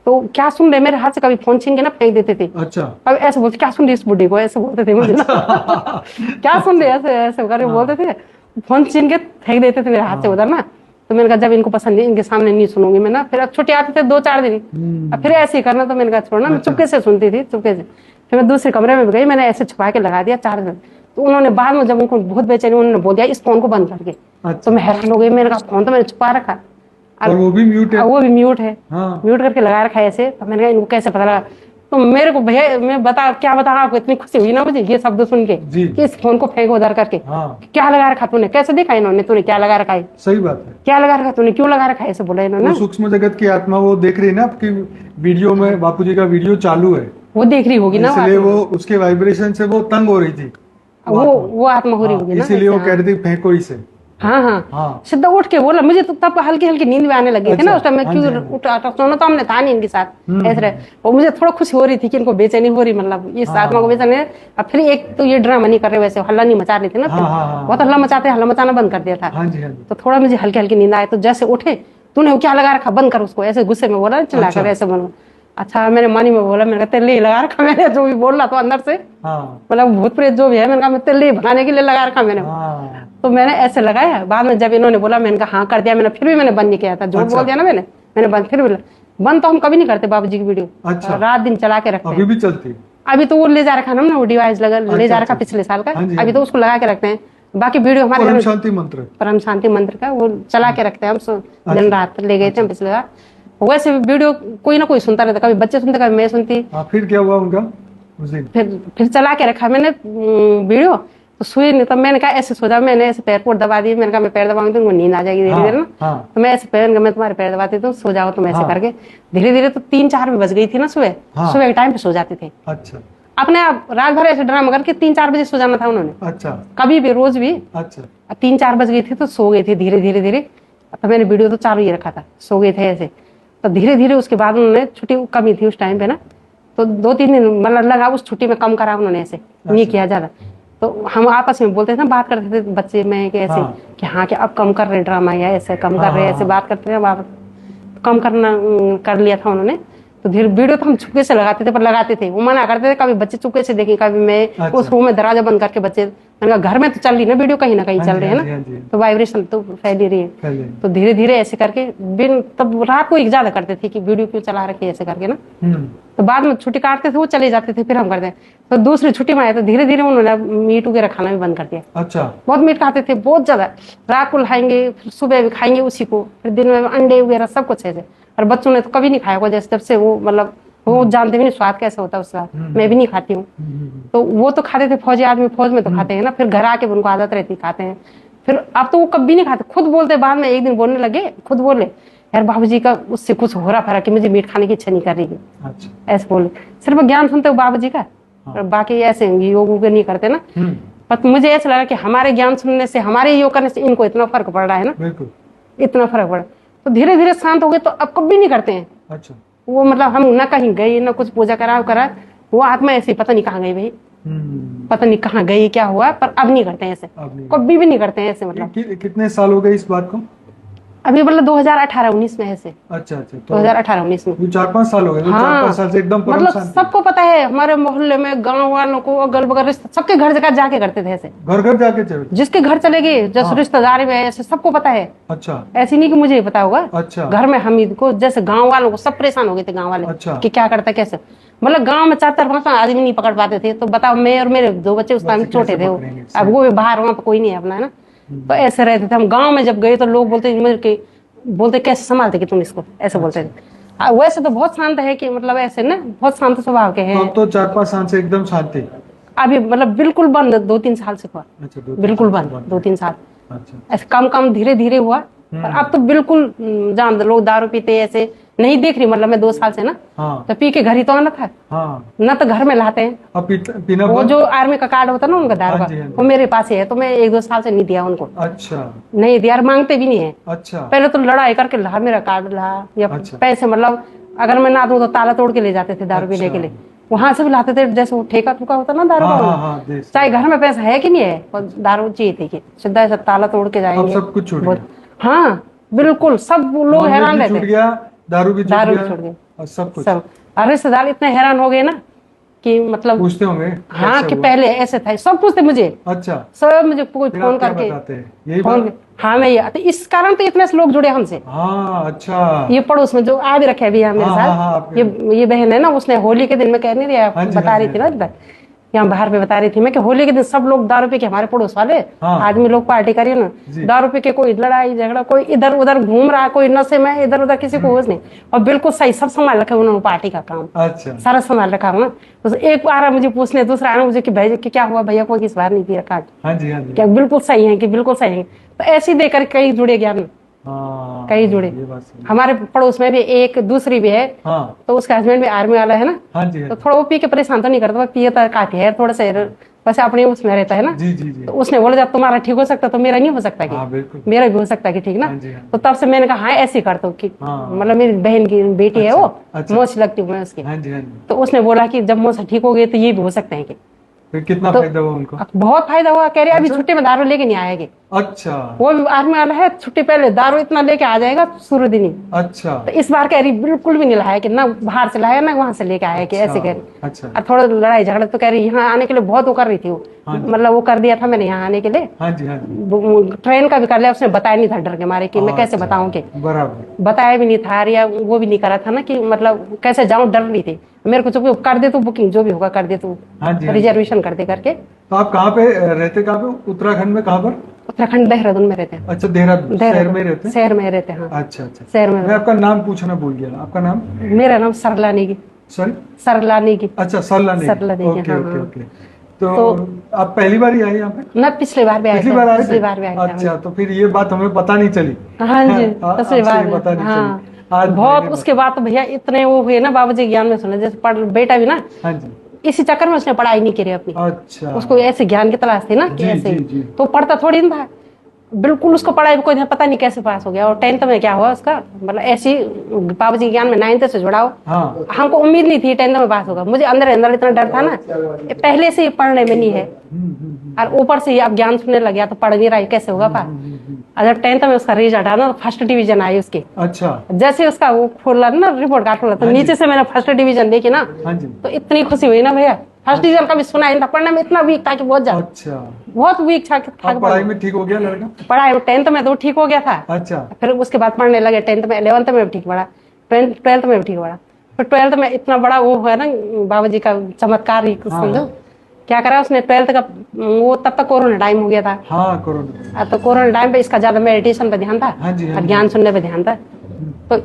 Speaker 2: तो क्या सुन रहे, मेरे हाथ से कभी फोन छीन के ना फेंक देते थे। अच्छा। अब ऐसे बोलते क्या सुन रही इस बुढ़ी को, ऐसे बोलते थे मुझे ना। क्या सुन रहे, ऐसे ऐसे करके बोलते थे, फोन छीन के फेंक देते थे मेरे हाथ से उधर ना। तो मैंने कहा जब इनको पसंद है इनके सामने नहीं सुनूंगी मैं ना। फिर अब छुट्टी आते थे 2-4 दिन, अब फिर ऐसे ही करना। तो मैंने कहा छोड़ना, मैं चुपके से सुनती थी, चुपके से। फिर मैं दूसरे कमरे में गई, मैंने ऐसे छुपा के लगा दिया चार्ज में। तो उन्होंने बाद में जब उनको बहुत बेचैनी, उन्होंने बोल दिया इस फोन को बंद करके। तो मैं हैरान हो गई, मैंने कहा फोन तो मैंने छुपा रखा
Speaker 1: और वो भी म्यूट है।
Speaker 2: वो भी म्यूट है। म्यूट करके लगा रखा है ऐसे। तो मैंने कहा इनको कैसे पता लगा। तो मेरे को भैया मैं क्या बता आपको, इतनी खुशी हुई ना मुझे ये शब्द सुन के कि इस फोन को फेंको उधर करके। क्या लगा रखा तूने, कैसे देखा इन्होंने, तूने क्या लगा रखा है।
Speaker 1: सही बात है,
Speaker 2: क्या लगा रखा तूने, क्यों लगा रखा है, ऐसे बोला इन्होंने।
Speaker 1: सूक्ष्म जगत की आत्मा वो देख रही है ना आपकी वीडियो में, बापूजी का वीडियो चालू है,
Speaker 2: वो देख रही होगी ना,
Speaker 1: इसलिए वो उसके वाइब्रेशन से वो तंग हो रही थी,
Speaker 2: वो आत्मा हो रही होगी ना,
Speaker 1: इसीलिए वो कह रही थी फेंको इसे।
Speaker 2: हाँ। सीधा उठ के बोला, मुझे तो तब हल्की हल्की नींद भी आने लगी थी ना उस टाइम। मैं क्यों उठा, सोना तो हमने था नहीं इनके साथ ऐसे रहे। और मुझे थोड़ा खुशी हो रही थी कि इनको बेचैनी हो रही, मतलब इस आत्मा को बेचैनी। अब फिर एक तो ये ड्रामा नहीं कर रहे, वैसे हल्ला नहीं मचा रहे थे ना, बहुत हल्ला मचाते, हल्ला मचाना बंद कर दिया था। तो थोड़ा मुझे हल्की हल्की नींद आए, तो जैसे उठे तूने वो क्या लगा रखा, बंद कर उसको, ऐसे गुस्से में बोला, चिल्ला कर ऐसे बंद। अच्छा मैंने मानी में बोला, मैंने कहा तेरे लिए लगा रखा मैंने, जो भी बोल रहा था अंदर से, मतलब भूत प्रेत जो भी है, मैंने कहा मैं तेरे लिए भगाने के लिए लगा रखा मैंने। तो मैंने ऐसे लगाया। बाद में जब इन्होंने बोला, मैंने कहा हाँ कर दिया मैंने, फिर भी मैंने बंद नहीं किया था, झूठ बोल दिया ना मैंने बंद, फिर भी बंद तो हम कभी नहीं करते बाबूजी की वीडियो।
Speaker 1: अच्छा।
Speaker 2: रात दिन चला के रखते हैं,
Speaker 1: अभी भी चलती?
Speaker 2: अभी तो वो ले जा रखा ना, वो डिवाइस लगा ले जा रखा पिछले साल का, अभी तो उसको लगा के रखते हैं। बाकी वीडियो हमारे
Speaker 1: परम शांति मंत्र,
Speaker 2: परम शांति मंत्र का वो चला के रखते हैं हम, दिन रात ले गए थे पिछले बार। वैसे वीडियो कोई ना कोई सुनता रहता, कभी बच्चे सुनते, कभी मैं सुनती।
Speaker 1: फिर क्या हुआ उनका उस दिन?
Speaker 2: फिर चला के रखा मैंने वीडियो, तो सोई नहीं। तब मैंने कहा ऐसे सो जा, मैंने ऐसे पैर पोट दबा दिए, मैंने कहा मैं पैर दबाऊंगी तो नींद आ जाएगी धीरे धीरे ना। तो मैं ऐसे पैर, मैं तुम्हारे पैर दबाती हूँ, सो जाओ तुम, ऐसे करके धीरे धीरे। तो 3-4 भी बज गई थी ना सुबह, सुबह के टाइम पे सो जाते थे।
Speaker 1: अच्छा।
Speaker 2: अपने आप रात भर ऐसे ड्रामा करके 3-4 बजे सो जाना था उन्होंने।
Speaker 1: अच्छा।
Speaker 2: कभी भी, रोज भी।
Speaker 1: अच्छा।
Speaker 2: 3-4 बज गई थी तो सो गए थे धीरे धीरे धीरे। तो मैंने वीडियो तो चालू ही रखा था, सो गए थे ऐसे। तो धीरे धीरे उसके बाद उन्होंने, छुट्टी कमी थी उस टाइम पे ना, तो 2-3 दिन मतलब लगा उस छुट्टी में कम करा उन्होंने, ऐसे नहीं किया ज्यादा। तो हम आपस में बोलते थे ना, बात करते थे बच्चे में कि ऐसे कि हाँ कि अब कम कर रहे ड्रामा, या ऐसे कम कर रहे हैं, ऐसे बात करते थे। अब कम करना कर लिया था उन्होंने। तो धीरे वीडियो तो हम चुपके से लगाते थे, पर लगाते थे, वो मना करते थे, कभी बच्चे चुपके से देखें, कभी मैं उस रूम में दरवाजा बंद करके बच्चे, मैंने कहा घर में तो चल रही ना वीडियो, कहीं ना कहीं चल रही है ना, तो वाइब्रेशन तो फैल ही रही है। तो धीरे धीरे ऐसे करके बिन, तब रात को ज्यादा करते थे कि वीडियो क्यों चला रखे ऐसे करके ना। तो बाद में छुट्टी काटते थे, वो चले जाते थे, फिर हम करते। तो दूसरी छुट्टी में आए तो धीरे धीरे उन्होंने मीट वगैरह खाना भी बंद कर दिया।
Speaker 1: अच्छा।
Speaker 2: बहुत मीट खाते थे, बहुत ज्यादा। रात को खाएंगे, फिर सुबह भी खाएंगे उसी को, फिर दिन में अंडे वगैरह सब कुछ ऐसे। और बच्चों ने तो कभी नहीं खाया, जैसे जब से वो मतलब वो जानते भी नहीं स्वाद कैसे होता है उसका, मैं भी नहीं खाती हूँ। तो वो तो खाते थे, फौजी आदमी फौज में तो खाते हैं ना, फिर घर आके उनको आदत रहती, खाते हैं। फिर अब तो वो कभी नहीं खाते, खुद बोलते, बाद में एक दिन बोलने लगे, खुद बोले यार बाबूजी का उससे कुछ हो रहा फर्क कि मुझे मीट खाने की इच्छा नहीं कर रही है। अच्छा। ऐसे बोले, सिर्फ ज्ञान सुनते हो बाबूजी का, और बाकी ऐसे योग नहीं करते ना। पर मुझे ऐसा लगा कि हमारे ज्ञान सुनने से, हमारे योग करने से इनको इतना फर्क पड़ रहा है ना, इतना फर्क पड़ा। तो धीरे धीरे शांत हो गए, तो अब कभी नहीं करते हैं। अच्छा। वो मतलब हम न कहीं गए, न कुछ पूजा करा, वो आत्मा ऐसे पता नहीं कहाँ गई भाई, पता नहीं कहाँ गई, क्या हुआ, पर अब नहीं करते हैं ऐसे, कभी भी नहीं करते हैं ऐसे। मतलब
Speaker 1: कितने साल हो गए इस बात को?
Speaker 2: अभी मतलब 2018-19 में ऐसे।
Speaker 1: अच्छा अच्छा।
Speaker 2: 2018-19 में
Speaker 1: 4-5 साल हो गए। 4-5 साल से एकदम
Speaker 2: मतलब सबको पता है, हमारे मोहल्ले में, गांव वालों को, अगल बगल सबके घर जगह जाके करते थे ऐसे,
Speaker 1: घर घर जाके, जिसके
Speaker 2: घर चले गए, जैसे रिश्तेदारी में, ऐसे सबको पता है।
Speaker 1: अच्छा।
Speaker 2: ऐसी नहीं कि मुझे पता होगा।
Speaker 1: अच्छा।
Speaker 2: घर में हमीद को, जैसे गाँव वालों को सब परेशान हो गए थे, गाँव वाले। अच्छा। कि क्या करता कैसे, मतलब गांव में 4-5 आदमी नहीं पकड़ पाते थे। तो बताओ, मैं और मेरे 2 बच्चे उस टाइम छोटे थे, अब वो भी बाहर, वहां पर कोई नहीं है अपना, है ना। तो ऐसे रहते थे हम। गांव में जब गए तो लोग बोलते कैसे संभालते कि तुम इसको, ऐसे बोलते थे। वैसे तो बहुत शांत है कि मतलब ऐसे ना, बहुत शांत स्वभाव के हैं।
Speaker 1: तो 4-5 साल से एकदम शांति।
Speaker 2: अभी मतलब बिल्कुल बंद 2-3 साल से हुआ। अच्छा, बिल्कुल बंद 2-3 साल। अच्छा। ऐसे कम धीरे धीरे हुआ, पर अब तो बिल्कुल जान दो, लोग दारू पीते ऐसे नहीं देख रही, मतलब मैं 2 साल से ना। हाँ। तो पी के घर ही तो आना था। हाँ। न तो घर में लाते हैं। अब पीना वो जो आर्मी का कार्ड होता है ना उनका दारू का, वो मेरे पास ही है, तो मैं 1-2 साल से नहीं दिया उनको। अच्छा। नहीं दिया, मांगते भी नहीं है। अच्छा। पहले तो लड़ाई करके ला, मेरा कार्ड ला, या पैसे, मतलब अगर मैं ना दूं तो ताला तोड़ के ले जाते थे दारू पीने के लिए। वहां से भी लाते थे, जैसे वो ठेका ठुका होता ना दारू का, चाहे घर में पैसा है कि नहीं है, और दारू चाहिए थी कि सीधा ऐसा ताला तोड़ के जाएंगे। सब कुछ छूट गया। हाँ बिल्कुल, सब लोग हैरान रहते, दारू भी छूट गया और सब कुछ। सब रिश्तेदार इतने हैरान हो गए ना कि मतलब पूछते होंगे हाँ कि पहले ऐसे था, सब पूछते मुझे। अच्छा। सब मुझे कोई फोन करके यही फोन, हाँ मैं ये, इस कारण तो इतने से लोग जुड़े हमसे। हाँ। अच्छा। ये पड़ोस में जो आ भी रखे अभी मेरे साथ, ये बहन है ना, उसने होली के दिन में कह नहीं रही, बता रही थी ना यहाँ बाहर पे, बता रही थी मैं कि होली के दिन सब लोग दारू पी के, हमारे पड़ोस वाले आदमी लोग पार्टी करिए ना, दारू पी के कोई लड़ाई झगड़ा, कोई इधर उधर घूम रहा है, कोई नशे में इधर उधर, किसी को होश नहीं, और बिल्कुल सही सब संभाल रखा उन्होंने पार्टी का काम। अच्छा। सारा संभाल रखा हुआ। तो एक आ रहा मुझे पूछने, दूसरा आ रहा मुझे कि भाई कि क्या हुआ भैया को, किस बार नहीं पी रखा, क्या बिल्कुल सही है कि बिल्कुल सही है। तो ऐसे ही देकर कई जुड़े ज्ञान, कई जुड़े। हमारे पड़ोस में भी एक दूसरी भी है। हाँ। तो उसका हस्बैंड भी आर्मी वाला है ना। हाँ जी, हाँ। तो थोड़ा वो पी के परेशान तो नहीं करता, पियता काफी है, थोड़ा सा वैसे अपने उसमें रहता है ना। जी, जी, जी। तो उसने बोला जब तुम्हारा ठीक हो सकता तो मेरा नहीं हो सकता कि मेरा भी हो सकता कि ठीक ना। तो तब से मैंने कहा हाँ ऐसे करता हूँ कि मतलब मेरी बहन की बेटी है वो, मोच लगती हूँ मैं उसकी। तो उसने बोला कि जब मोच ठीक हो गई तो ये भी हो सकते हैं कि
Speaker 1: फिर कितना
Speaker 2: तो
Speaker 1: फायदा हुआ उनको?
Speaker 2: बहुत फायदा हुआ। कह रहे अभी छुट्टी में दारू लेके नहीं आएगी।
Speaker 1: अच्छा
Speaker 2: वो भी आर्मी वाला है, छुट्टी पहले दारू इतना लेके आ जाएगा शुरू दिन ही।
Speaker 1: अच्छा
Speaker 2: तो इस बार कह रही बिल्कुल भी नहीं लाया कि ना बाहर से लाया ना वहां से लेके आया कि ऐसे कह रही।
Speaker 1: अच्छा
Speaker 2: और थोड़ा लड़ाई झगड़ा तो कह रही यहाँ आने के लिए बहुत वो कर रही थी वो,
Speaker 1: हाँ जी।
Speaker 2: मतलब वो कर दिया था मैंने यहाँ आने के लिए।
Speaker 1: हाँ जी हाँ जी
Speaker 2: ट्रेन का भी कर लिया उसने, बताया नहीं था डर के मारे कि मैं कैसे
Speaker 1: अच्छा,
Speaker 2: बताऊं कि,
Speaker 1: बराबर।
Speaker 2: बताया भी नहीं था या वो भी नहीं करा था ना कि मतलब कैसे जाऊं, डर रही थी मेरे को। चुप कर दे तू, बुकिंग जो भी होगा कर दे तू,
Speaker 1: हाँ जी हाँ जी।
Speaker 2: रिजर्वेशन कर दे करके।
Speaker 1: तो आप कहाँ पे रहते, कहाँ पे उत्तराखंड में, कहाँ पर?
Speaker 2: उत्तराखंड देहरादून में रहते हैं।
Speaker 1: अच्छा देहरादून शहर में रहते हैं?
Speaker 2: शहर में रहते हैं हाँ।
Speaker 1: अच्छा अच्छा।
Speaker 2: शहर में।
Speaker 1: मैं आपका नाम पूछना भूल गया, आपका नाम?
Speaker 2: मेरा नाम सरला नेगी।
Speaker 1: सॉरी?
Speaker 2: सरला नेगी।
Speaker 1: अच्छा सरला नेगी।
Speaker 2: सरला नेगी,
Speaker 1: ओके
Speaker 2: हाँ,
Speaker 1: ओके
Speaker 2: हाँ।
Speaker 1: ओके। तो आप पहली बार ही आए यहाँ पे?
Speaker 2: ना पिछली बार भी आए
Speaker 1: पिछली
Speaker 2: थे,
Speaker 1: बार आए थे?
Speaker 2: पिछली बार भी आए थे।
Speaker 1: अच्छा, तो फिर ये बात हमें पता नहीं चली।
Speaker 2: हाँ जी
Speaker 1: हाँ,
Speaker 2: पिछली
Speaker 1: आपसे
Speaker 2: बार
Speaker 1: ये पता नहीं
Speaker 2: हाँ।
Speaker 1: चली। आज
Speaker 2: बहुत
Speaker 1: मैंने
Speaker 2: उसके बाद तो भैया इतने वो हुए ना बाबूजी ज्ञान में सुने, जैसे पढ़ बेटा भी ना
Speaker 1: हाँ जी।
Speaker 2: इसी चक्कर में उसने पढ़ाई नहीं करी अपनी।
Speaker 1: अच्छा
Speaker 2: उसको ऐसे ज्ञान की तलाश थी ना कि
Speaker 1: जी,
Speaker 2: ऐसे
Speaker 1: जी, जी।
Speaker 2: तो पढ़ता थोड़ी ना था बिल्कुल। उसको पढ़ाई में कोई पता नहीं कैसे पास हो गया। और 10th में क्या हुआ उसका, मतलब ऐसी बाबूजी ज्ञान में 9th से जुड़ाओ।
Speaker 1: हाँ
Speaker 2: हमको उम्मीद नहीं थी 10th में पास होगा। मुझे अंदर अंदर इतना डर था ना, ये पहले से ही पढ़ने में नहीं है और ऊपर से ही अब ज्ञान सुनने लग गया तो पढ़ नहीं रहा है, कैसे होगा पास। अगर 10th में उसका रिजल्ट आया ना तो फर्स्ट डिवीजन आई उसकी।
Speaker 1: अच्छा
Speaker 2: जैसे उसका वो खोला ना रिपोर्ट कार्ड खोला तो
Speaker 1: हाँ जी।
Speaker 2: नीचे से मैंने फर्स्ट डिवीजन देखी ना,
Speaker 1: हाँ जी।
Speaker 2: तो इतनी खुशी हुई ना भैया। फर्स्ट डिवीजन का भी सुना ही नहीं था, पढ़ने में इतना वीक था कि बहुत ज्यादा,
Speaker 1: अच्छा।
Speaker 2: बहुत वीक था।
Speaker 1: अब पढ़ाई में ठीक हो गया लड़का?
Speaker 2: पढ़ाई में 10th में तो ठीक हो गया था।
Speaker 1: अच्छा
Speaker 2: फिर उसके बाद पढ़ने लगे 10th में, 11th में भी ठीक पढ़ा, 12th में भी ठीक पढ़ा। फिर 12th में इतना बड़ा वो हुआ ना बाबूजी का चमत्कार ही कुछ समझो। क्या करा उसने 12th का, वो तब तक कोरोना टाइम हो गया था।
Speaker 1: हाँ कोरोना।
Speaker 2: तो कोरोना टाइम पे इसका ज्यादा मेडिटेशन पे ध्यान था
Speaker 1: हाँ जी, हाँ
Speaker 2: और
Speaker 1: जी।
Speaker 2: ज्ञान सुनने पे ध्यान था। तो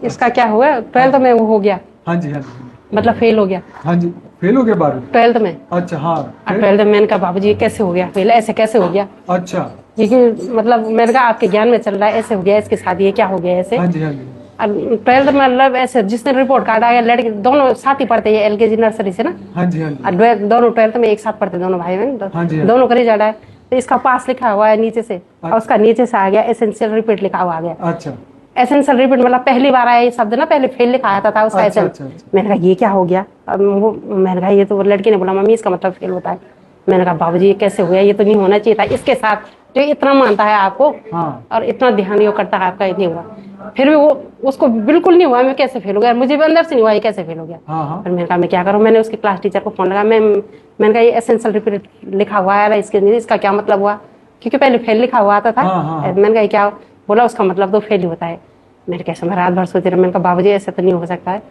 Speaker 2: इसका क्या हुआ 12th में वो हो गया,
Speaker 1: हाँ जी हाँ जी
Speaker 2: मतलब फेल हो गया
Speaker 1: हाँ जी। फेल हो गया 12वीं?
Speaker 2: 12th में।
Speaker 1: अच्छा हाँ।
Speaker 2: और 12th में मैंने कहा बाबूजी ये कैसे हो गया फेल, ऐसे कैसे हो गया,
Speaker 1: अच्छा
Speaker 2: क्योंकि मतलब मैंने कहा आपके ज्ञान में चल रहा है ऐसे हो गया, इसके साथ ये क्या हो गया ऐसे।
Speaker 1: हाँ जी हाँ जी
Speaker 2: 12th में मतलब ऐसे जिसने रिपोर्ट कार्ड आया, लड़के दोनों साथ ही पढ़ते हैं LKG नर्सरी से ना,
Speaker 1: हाँ जी हाँ जी
Speaker 2: और दोनों 12th में एक साथ पढ़ते दोनों भाई बहन।
Speaker 1: हाँ जी, हाँ।
Speaker 2: दोनों का रिजल्ट आया तो इसका पास लिखा हुआ है नीचे से और उसका नीचे से आ गया एसेंशियल रिपीट लिखा हुआ आ गया।
Speaker 1: अच्छा
Speaker 2: एसेंशियल रिपीट मतलब पहली बार आया ये शब्द ना, पहले फेल लिखा आता था उसका
Speaker 1: अच्छा,
Speaker 2: एसेंस।
Speaker 1: अच्छा, अच्छा।
Speaker 2: मैंने कहा ये क्या हो गया। अब वो मैंने कहा ये तो लड़की ने बोला मम्मी इसका मतलब फेल होता है। मैंने कहा बाबूजी ये कैसे हो गया, ये तो नहीं होना चाहिए था। इसके साथ जो इतना मानता है आपको
Speaker 1: हाँ
Speaker 2: और इतना ध्यान ये करता है आपका, ये नहीं हुआ। फिर भी वो उसको बिल्कुल नहीं हुआ, मैं कैसे फेल हो गया, मुझे भी अंदर से नहीं हुआ ये कैसे फेल हो गया।
Speaker 1: हाँ हाँ
Speaker 2: फिर मैंने कहा मैं क्या करूँ, मैंने उसकी क्लास टीचर को फोन लगा, मैंने कहा ये एसेंशियल रिपीट लिखा हुआ है इसके नीचे, इसका क्या मतलब हुआ, क्योंकि पहले फेल लिखा हुआ आता था।
Speaker 1: हाँ, हाँ, हाँ।
Speaker 2: मैंने कहा ये क्या बोला, उसका मतलब तो फेल ही होता है। मैंने कैसे, मैं रात भर सोती रही। मैंने कहा बाबूजी ऐसे तो नहीं हो सकता है।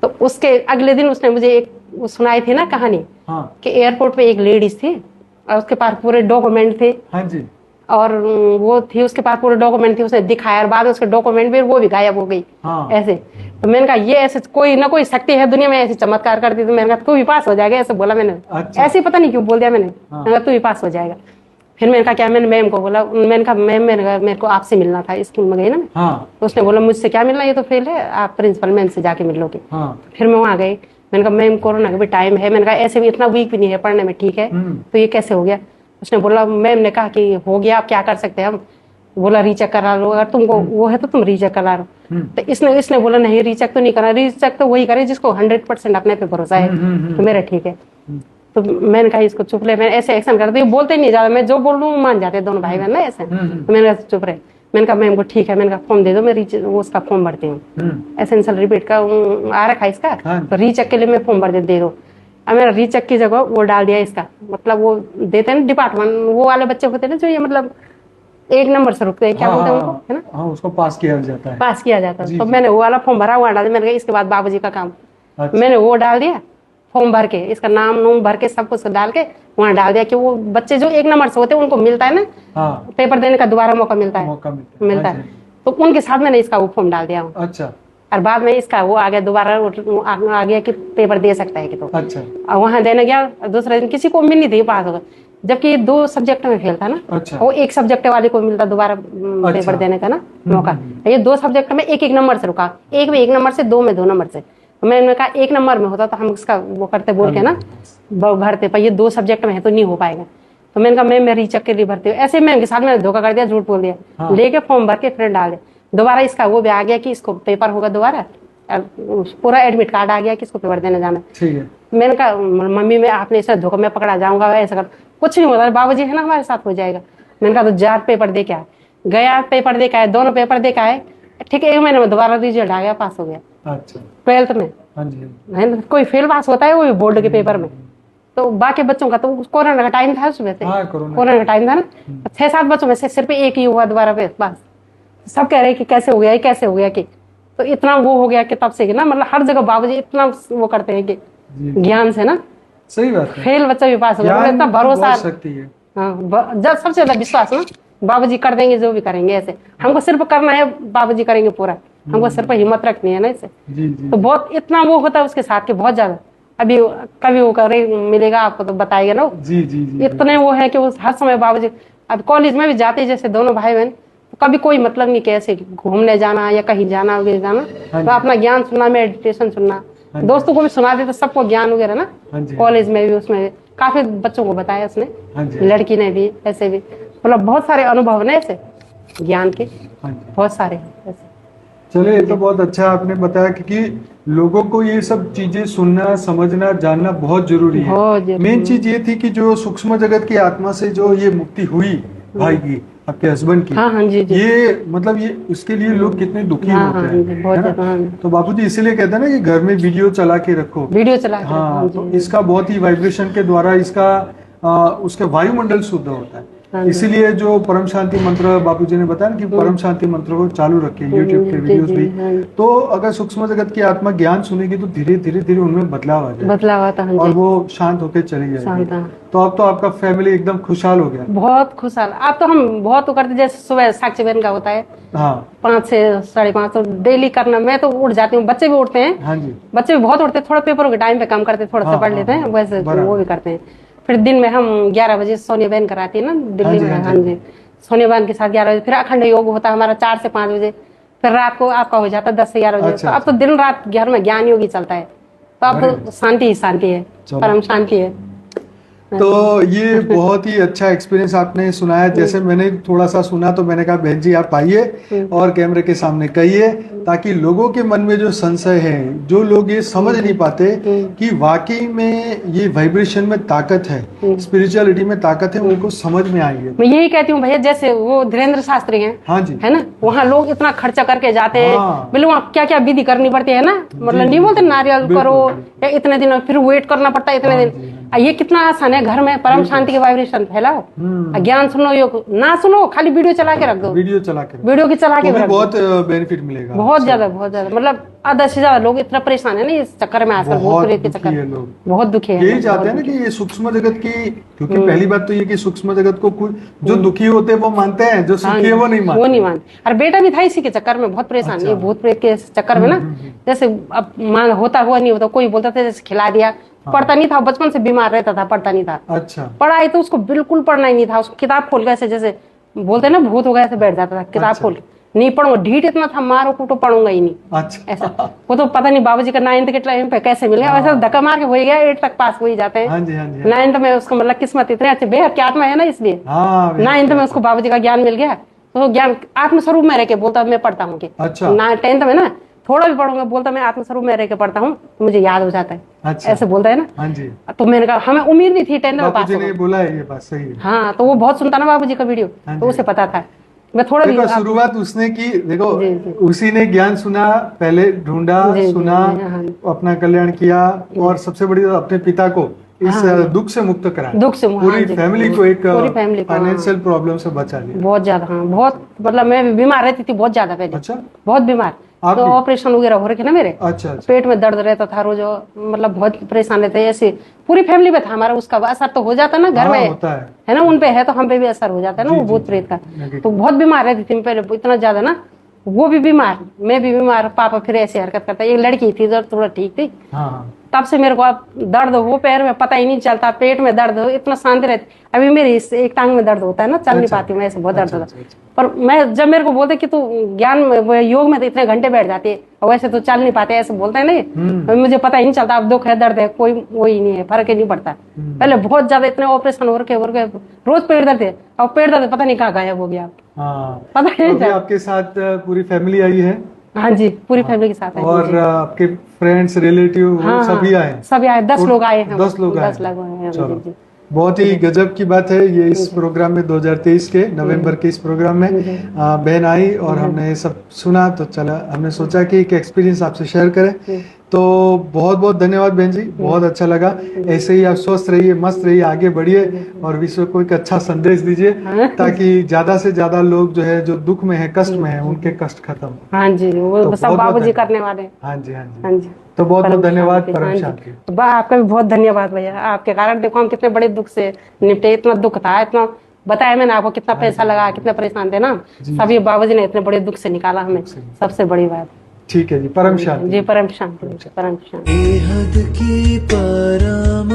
Speaker 2: तो उसके अगले दिन उसने मुझे एक वो सुनाई थी ना कहानी
Speaker 1: हाँ
Speaker 2: कि एयरपोर्ट पे एक लेडीज थी और उसके पास पूरे डॉक्यूमेंट थे
Speaker 1: हाँ जी
Speaker 2: और वो थी उसके पास पूरे डॉक्यूमेंट थे, उसने दिखाया और बाद में उसके डॉक्यूमेंट भी वो भी गायब हो गई
Speaker 1: हाँ।
Speaker 2: ऐसे। तो मैंने कहा ये ऐसे कोई ना कोई शक्ति है दुनिया में ऐसे चमत्कार करती। तो मैंने कहा तू भी पास हो जाएगा ऐसे बोला मैंने।
Speaker 1: अच्छा।
Speaker 2: ऐसे ही पता नहीं क्यों बोल दिया मैंने।
Speaker 1: हाँ।
Speaker 2: मैंने कहा तू भी पास हो जाएगा। फिर मैंने कहा क्या, मैंने मैम को बोला, मैंने कहा मैम मेरे को आपसे मिलना था, स्कूल में गई ना मैं।
Speaker 1: हाँ
Speaker 2: तो उसने बोला मुझसे क्या मिलना, ये तो फेल है, आप प्रिंसिपल मैम से जाके मिल लोगे।
Speaker 1: हाँ
Speaker 2: फिर मैं वहाँ गई। मैंने कहा मैम कोरोना का भी टाइम है, मैंने कहा ऐसे भी इतना वीक भी नहीं है पढ़ने में, ठीक है तो ये कैसे हो गया। उसने बोला, मैम ने कहा कि हो गया, आप क्या कर सकते हैं हम। बोला रीचेक करा लो, अगर तुमको वो है तो तुम रीचेक करा लो। तो इसने बोला नहीं रीचेक तो नहीं करा, रीचेक तो वही करे जिसको 100% अपने पे भरोसा है। तो मेरा ठीक है। तो मैंने कहा इसको चुप रहे, मैंने ऐसे एक्शन कर दिया, बोलते नहीं ज्यादा, मैं जो बोल रहा हूँ मान जाते दोनों भाई बहन ना ऐसे। तो मैंने कहा चुप रहे। मैंने कहा मैम को ठीक है, मैंने कहा फॉर्म दे दो, मैं वो उसका फॉर्म भरती हूँ, एसेंशियल रिपीट का आ रखा है इसका, तो रीचेक के लिए मैं फॉर्म भर दे दो। अब मेरा रीचेक की जगह वो डाल दिया इसका, मतलब वो देते हैं ना डिपार्टमेंट, वो वाले बच्चे होते हैं ना जो ये मतलब 1 नंबर से रुकते हैं, क्या बोलते हैं उनको, है ना,
Speaker 1: हाँ उसको पास किया जाता है।
Speaker 2: पास किया जाता है। तो मैंने वो वाला फॉर्म भरा हुआ डाल दिया। मैंने कहा इसके बाद बाबूजी का काम,
Speaker 1: अच्छा।
Speaker 2: मैंने वो डाल दिया फॉर्म भर के, इसका नाम नूम भर के सब कुछ डाल के वहाँ डाल दिया कि वो बच्चे जो 1 नंबर से होते हैं उनको मिलता है ना
Speaker 1: हाँ
Speaker 2: पेपर देने का दोबारा मौका मिलता है,
Speaker 1: मौका मिलता है।
Speaker 2: तो उनके साथ मैंने इसका वो फॉर्म डाल दिया हूँ।
Speaker 1: अच्छा
Speaker 2: और बाद में इसका वो आ गया दोबारा आ गया कि पेपर दे सकता है कि तो
Speaker 1: अच्छा
Speaker 2: और वहाँ देने गया, दूसरे दिन किसी को उम्मीद नहीं थी पास होगा, जबकि ये 2 सब्जेक्ट में फेल था ना।
Speaker 1: अच्छा।
Speaker 2: वो 1 सब्जेक्ट वाले को मिलता दोबारा पेपर देने का ना मौका। ये 2 सब्जेक्ट में 1-1 नंबर से रुका, 1 में 1 नंबर से, 2 में 2 नंबर से। तो मैंने कहा 1 नंबर में होता तो हम इसका वो करते बोल के ना भरते, पर ये 2 सब्जेक्ट में है तो नहीं हो पाएगा। तो मैंने कहा मैं रीचेक के लिए भरती हूँ। ऐसे मैम के साथ मैंने धोखा कर दिया, झूठ बोल दिया, लेके फॉर्म भर के फिर डाल दिया। दोबारा इसका वो भी आ गया कि इसको पेपर होगा दोबारा, पूरा एडमिट कार्ड आ गया, किसको पेपर देने जाना है।
Speaker 1: ठीक है।
Speaker 2: मैंने कहा मम्मी मैं आपने ऐसा धोखा में पकड़ा जाऊंगा ऐसा कर, कुछ नहीं होता, बाबूजी है ना हमारे साथ हो जाएगा। मैंने कहा तो जा पेपर दे के आए, गया पेपर दे के आए, दोनों पेपर दे के आए, ठीक है 1 महीने में दोबारा रिजल्ट आ गया, पास हो गया।
Speaker 1: अच्छा।
Speaker 2: 12th में
Speaker 1: हाँ जी।
Speaker 2: है ना, कोई फेल पास होता है वो भी बोर्ड के पेपर में। तो बाकी बच्चों का तो कोरोना का टाइम था उसमें से,
Speaker 1: हाँ,
Speaker 2: कोरोना का टाइम था ना, 6-7 बच्चों में से सिर्फ एक ही हुआ दोबारा पे पास। सब कह रहे हैं कि कैसे हो गया, ये कैसे हो गया कि, तो इतना वो हो गया कि तब से कि ना मतलब हर जगह बाबूजी इतना वो करते हैं कि ज्ञान से ना
Speaker 1: सही बात है,
Speaker 2: फेल बच्चा भी पास हो गया, इतना भरोसा
Speaker 1: शक्ति है।
Speaker 2: हाँ, जब सबसे ज्यादा विश्वास ना बाबूजी कर देंगे जो भी करेंगे, ऐसे हमको सिर्फ करना है, बाबूजी करेंगे पूरा, हमको सिर्फ हिम्मत रखनी है ना इसे।
Speaker 1: जी जी।
Speaker 2: तो बहुत इतना वो होता है उसके साथ के बहुत ज्यादा। अभी कभी वो करे मिलेगा आपको तो बताएगा ना।
Speaker 1: जी जी जी।
Speaker 2: इतने वो है कि वो हर समय बाबूजी, अब कॉलेज में भी जाते जैसे दोनों भाई बहन, तो कभी कोई मतलब नहीं कैसे घूमने जाना या कहीं जाना वगैरह जाना, तो अपना ज्ञान सुनना, मेडिटेशन सुनना, दोस्तों को भी सुना देते, सबको ज्ञान वगैरह ना। कॉलेज में भी उसमें काफी बच्चों को बताया उसने, लड़की ने भी ऐसे भी, मतलब बहुत सारे अनुभव ने ऐसे ज्ञान के, बहुत सारे ऐसे।
Speaker 1: चलिए, ये तो बहुत अच्छा आपने बताया, क्योंकि लोगों को ये सब चीजें सुनना, समझना, जानना बहुत जरूरी है। मेन चीज ये थी कि जो सूक्ष्म जगत की आत्मा से जो ये मुक्ति हुई भाई की, आपके हस्बैंड की,
Speaker 2: हाँ, हाँ, जी, जी।
Speaker 1: ये मतलब ये उसके लिए लोग कितने दुखी
Speaker 2: हाँ,
Speaker 1: होते
Speaker 2: हाँ,
Speaker 1: हैं,
Speaker 2: बहुत
Speaker 1: है ना?
Speaker 2: ज्यादा, हाँ।
Speaker 1: तो बापूजी इसीलिए कहते हैं ना कि घर में वीडियो चला के रखो,
Speaker 2: वीडियो चला के
Speaker 1: हाँ,
Speaker 2: रखो,
Speaker 1: तो इसका बहुत ही वाइब्रेशन के द्वारा इसका उसका वायुमंडल शुद्ध होता है।
Speaker 2: हाँ,
Speaker 1: इसीलिए जो परम शांति मंत्र बापूजी ने बताया कि परम शांति मंत्र को चालू रखें, यूट्यूब के वीडियोस भी, तो अगर सूक्ष्म जगत की आत्मा ज्ञान सुनेगी तो धीरे धीरे धीरे उनमें बदलाव आ जाएगा,
Speaker 2: बदलाव आता है
Speaker 1: और वो शांत होकर चली जाएगी। तो अब तो आपका फैमिली एकदम खुशहाल हो गया,
Speaker 2: बहुत खुशहाल। अब तो हम बहुत वो करते, जैसे सुबह साक्षी बहन का होता है,
Speaker 1: हाँ,
Speaker 2: 5 से 5:30, तो डेली करना। मैं तो उठ जाती हूँ, बच्चे भी उठते हैं,
Speaker 1: हाँ जी,
Speaker 2: बच्चे भी बहुत उठते हैं, थोड़ा पेपरों के टाइम पे कम करते, थोड़ा सा पढ़ लेते हैं, वैसे वो भी करते हैं। फिर दिन में हम 11 बजे सोनिया बहन कराती है ना दिल्ली में, हाँ जी, सोनिया बहन के साथ 11 बजे। फिर अखंड योग होता है हमारा 4 से 5 बजे। फिर रात को आपका हो जाता है 10 से 11 बजे। तो अब तो दिन रात घर में ज्ञान योग ही चलता है, तो अब तो शांति ही शांति है, परम शांति है।
Speaker 1: तो ये बहुत ही अच्छा एक्सपीरियंस आपने सुनाया। जैसे मैंने थोड़ा सा सुना तो मैंने कहा बहन जी आप आइए और कैमरे के सामने कहिए, ताकि लोगों के मन में जो संशय है, जो लोग ये समझ नहीं पाते कि वाकई में ये वाइब्रेशन में ताकत है, स्पिरिचुअलिटी में ताकत है, उनको समझ में आएगी।
Speaker 2: मैं यही कहती हूँ भैया, जैसे वो धीरेन्द्र शास्त्री हैं,
Speaker 1: हाँ जी,
Speaker 2: है ना, वहाँ लोग इतना खर्चा करके जाते हैं, बिल्कुल वहाँ क्या क्या विधि करनी पड़ती है ना, मतलब नहीं बोलते नारियल करो या इतने दिन, फिर वेट करना पड़ता है इतने दिन। ये कितना आसान है, घर में परम शांति के वाइब्रेशन फैलाओ, ज्ञान सुनो, योग ना सुनो, खाली वीडियो चला के रख दो, वीडियो की चला के रख दो,
Speaker 1: बहुत बेनिफिट मिलेगा,
Speaker 2: बहुत ज्यादा मतलब आधा से ज्यादा लोग इतना परेशान है ना इस चक्कर में, आजकल भूत प्रेत के चक्कर में बहुत दुखी है।
Speaker 1: यही चाहते हैं ना कि ये सूक्ष्म जगत की, क्योंकि पहली बात तो ये कि सूक्ष्म जगत को कुछ जो दुखी होते हैं वो मानते हैं, जो सुखी है वो नहीं मानते।
Speaker 2: और बेटा भी था इसी के चक्कर में बहुत परेशान, ये भूत प्रेत के चक्कर में ना, जैसे अब मान होता हुआ नहीं होता, कोई बोलता था जैसे खिला दिया, पढ़ता नहीं था, बचपन से बीमार रहता था, पढ़ता नहीं था।
Speaker 1: अच्छा।
Speaker 2: पढ़ाई तो उसको बिल्कुल पढ़ना ही नहीं था, उसको किताब खोल के जैसे बोलते ना भूत हो गया ऐसे बैठ जाता था, किताब खोल नहीं पढ़ूंगा, ढीठ इतना था, मारो कूटो पढ़ूंगा ही नहीं।
Speaker 1: अच्छा।
Speaker 2: ऐसा वो तो पता नहीं बाबूजी का 9th के टाइम पे कैसे मिल गया, वैसे धक्का मार के हो गया, 8 तक पास हो ही जाते हैं। 9th में उसको मतलब किस्मत इतने अच्छे, बेहद की आत्मा है ना, इसलिए 9th में उसको बाबूजी का ज्ञान मिल गया, तो ज्ञान आत्मस्वरूप में रह के बोलता मैं पढ़ता हूँ। 10th में ना थोड़ा भी पढ़ूंगा, बोलता मैं आत्मस्वरूप में रह के पढ़ता हूँ, तो मुझे याद हो जाता है। अच्छा। ऐसे बोलता है ना। हाँ जी। तो मैंने कहा हमें उम्मीद नहीं थी 10th में पास होगा,
Speaker 1: बोला है ये बात सही है।
Speaker 2: हाँ, तो वो बहुत सुनता ना बाबूजी का वीडियो, तो उसे पता था। मैं थोड़ा भी
Speaker 1: शुरुआत उसने की, देखो उसी ने ज्ञान सुना, पहले ढूंढा, सुना, अपना कल्याण किया, और सबसे बड़ी अपने पिता को इस दुख से मुक्त कराया, पूरी फैमिली को एक फाइनेंशियल प्रॉब्लम से बचा लिया।
Speaker 2: बहुत ज्यादा, हाँ, बहुत मतलब मैं भी बीमार रहती थी बहुत ज्यादा पहले। अच्छा। बहुत बीमार, तो ऑपरेशन वगैरह हो रखे ना मेरे। अच्छा। पेट में दर्द रहता था रोज, मतलब बहुत परेशान रहते, ऐसे पूरी फैमिली पे था हमारा, उसका असर तो हो जाता ना घर में, है ना, उन पे है तो हम पे भी असर हो जाता है ना, वो भूत प्रेत का। तो बहुत बीमार रहती थी पहले, इतना ज्यादा ना, वो भी बीमार, मैं भी बीमार, पापा फिर ऐसी हरकत करता। एक लड़की थी जो थोड़ा ठीक थी, तब से मेरे को अब दर्द हो पैर में पता ही नहीं चलता, पेट में दर्द हो, इतना शांति रहती। अभी मेरी एक टांग में दर्द होता है ना, चल नहीं पाती मैं, ऐसे बहुत दर्द होता है। पर मैं जब मेरे को बोलते कि तू ज्ञान में योग में तो इतने घंटे बैठ जाती है, और वैसे तो चल नहीं पाते, ऐसे बोलते हैं नहीं, मुझे पता ही नहीं चलता अब दुख है दर्द है, कोई वो ही नहीं है, फर्क ही नहीं पड़ता। पहले बहुत ज्यादा इतने ऑपरेशन हो रखे रोज पेट दर्द है, और पेट दर्द पता नहीं कहाँ गायब हो गया, पता नहीं।
Speaker 1: आपके साथ पूरी फैमिली आई है?
Speaker 2: हाँ जी, पूरी फैमिली के साथ आए।
Speaker 1: और आपके फ्रेंड्स रिलेटिव
Speaker 2: हाँ,
Speaker 1: सभी आए?
Speaker 2: सभी आए, 10 लोग आए हैं।
Speaker 1: 10 लोग आए?
Speaker 2: 10 लोग आए हैं।
Speaker 1: चलो,
Speaker 2: जी।
Speaker 1: बहुत ही गजब की बात है। ये इस प्रोग्राम में 2023 के नवंबर के इस प्रोग्राम में बहन आई और हमने ये सब सुना, तो चला हमने सोचा कि एक एक्सपीरियंस आपसे शेयर करें। तो बहुत बहुत धन्यवाद बहन जी, बहुत अच्छा लगा। ऐसे ही आप स्वस्थ रहिए, मस्त रहिए, आगे बढ़िए और विश्व को एक अच्छा संदेश दीजिए, ताकि ज्यादा से ज्यादा लोग जो है जो दुख में है, कष्ट में है, उनके कष्ट खत्म हो।
Speaker 2: हाँ जी, वो
Speaker 1: तो
Speaker 2: सब
Speaker 1: बहुत
Speaker 2: बाबूजी
Speaker 1: बहुत
Speaker 2: करने वाले।
Speaker 1: हाँ जी, हाँ जी,
Speaker 2: हाँ जी।
Speaker 1: तो बहुत बहुत
Speaker 2: परम
Speaker 1: धन्यवाद
Speaker 2: शांति।
Speaker 1: परम
Speaker 2: हाँ जी।
Speaker 1: शांति।
Speaker 2: तो आपका भी बहुत धन्यवाद भैया, आपके कारण देखो हम कितने बड़े दुख से निपटे। इतना दुख था, इतना बताया मैंने आपको, कितना पैसा लगा, कितने परेशान थे ना, सभी बाबूजी ने इतने बड़े दुख से निकाला हमें, सबसे बड़ी बात।
Speaker 1: ठीक है जी, परम शांति।
Speaker 2: जी, परम शांति, परम शांति।
Speaker 3: बेहद की परम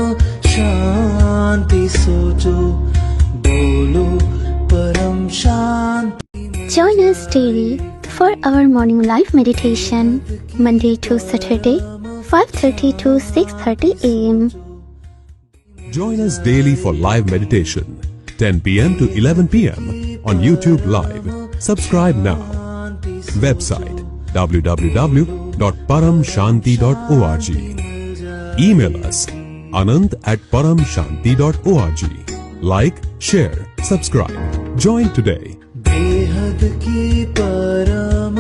Speaker 3: शांति सोचो, बोलो परम शांति।
Speaker 4: Join us daily for our morning live meditation, Monday to Saturday, 5:30 to 6:30 a.m.
Speaker 5: Join us daily for live meditation, 10 p.m. to 11 p.m. on YouTube Live. Subscribe now. Website www.paramshanti.org. Email us anant@paramshanti.org. Like, share, subscribe. Join today.
Speaker 3: बेहद की परम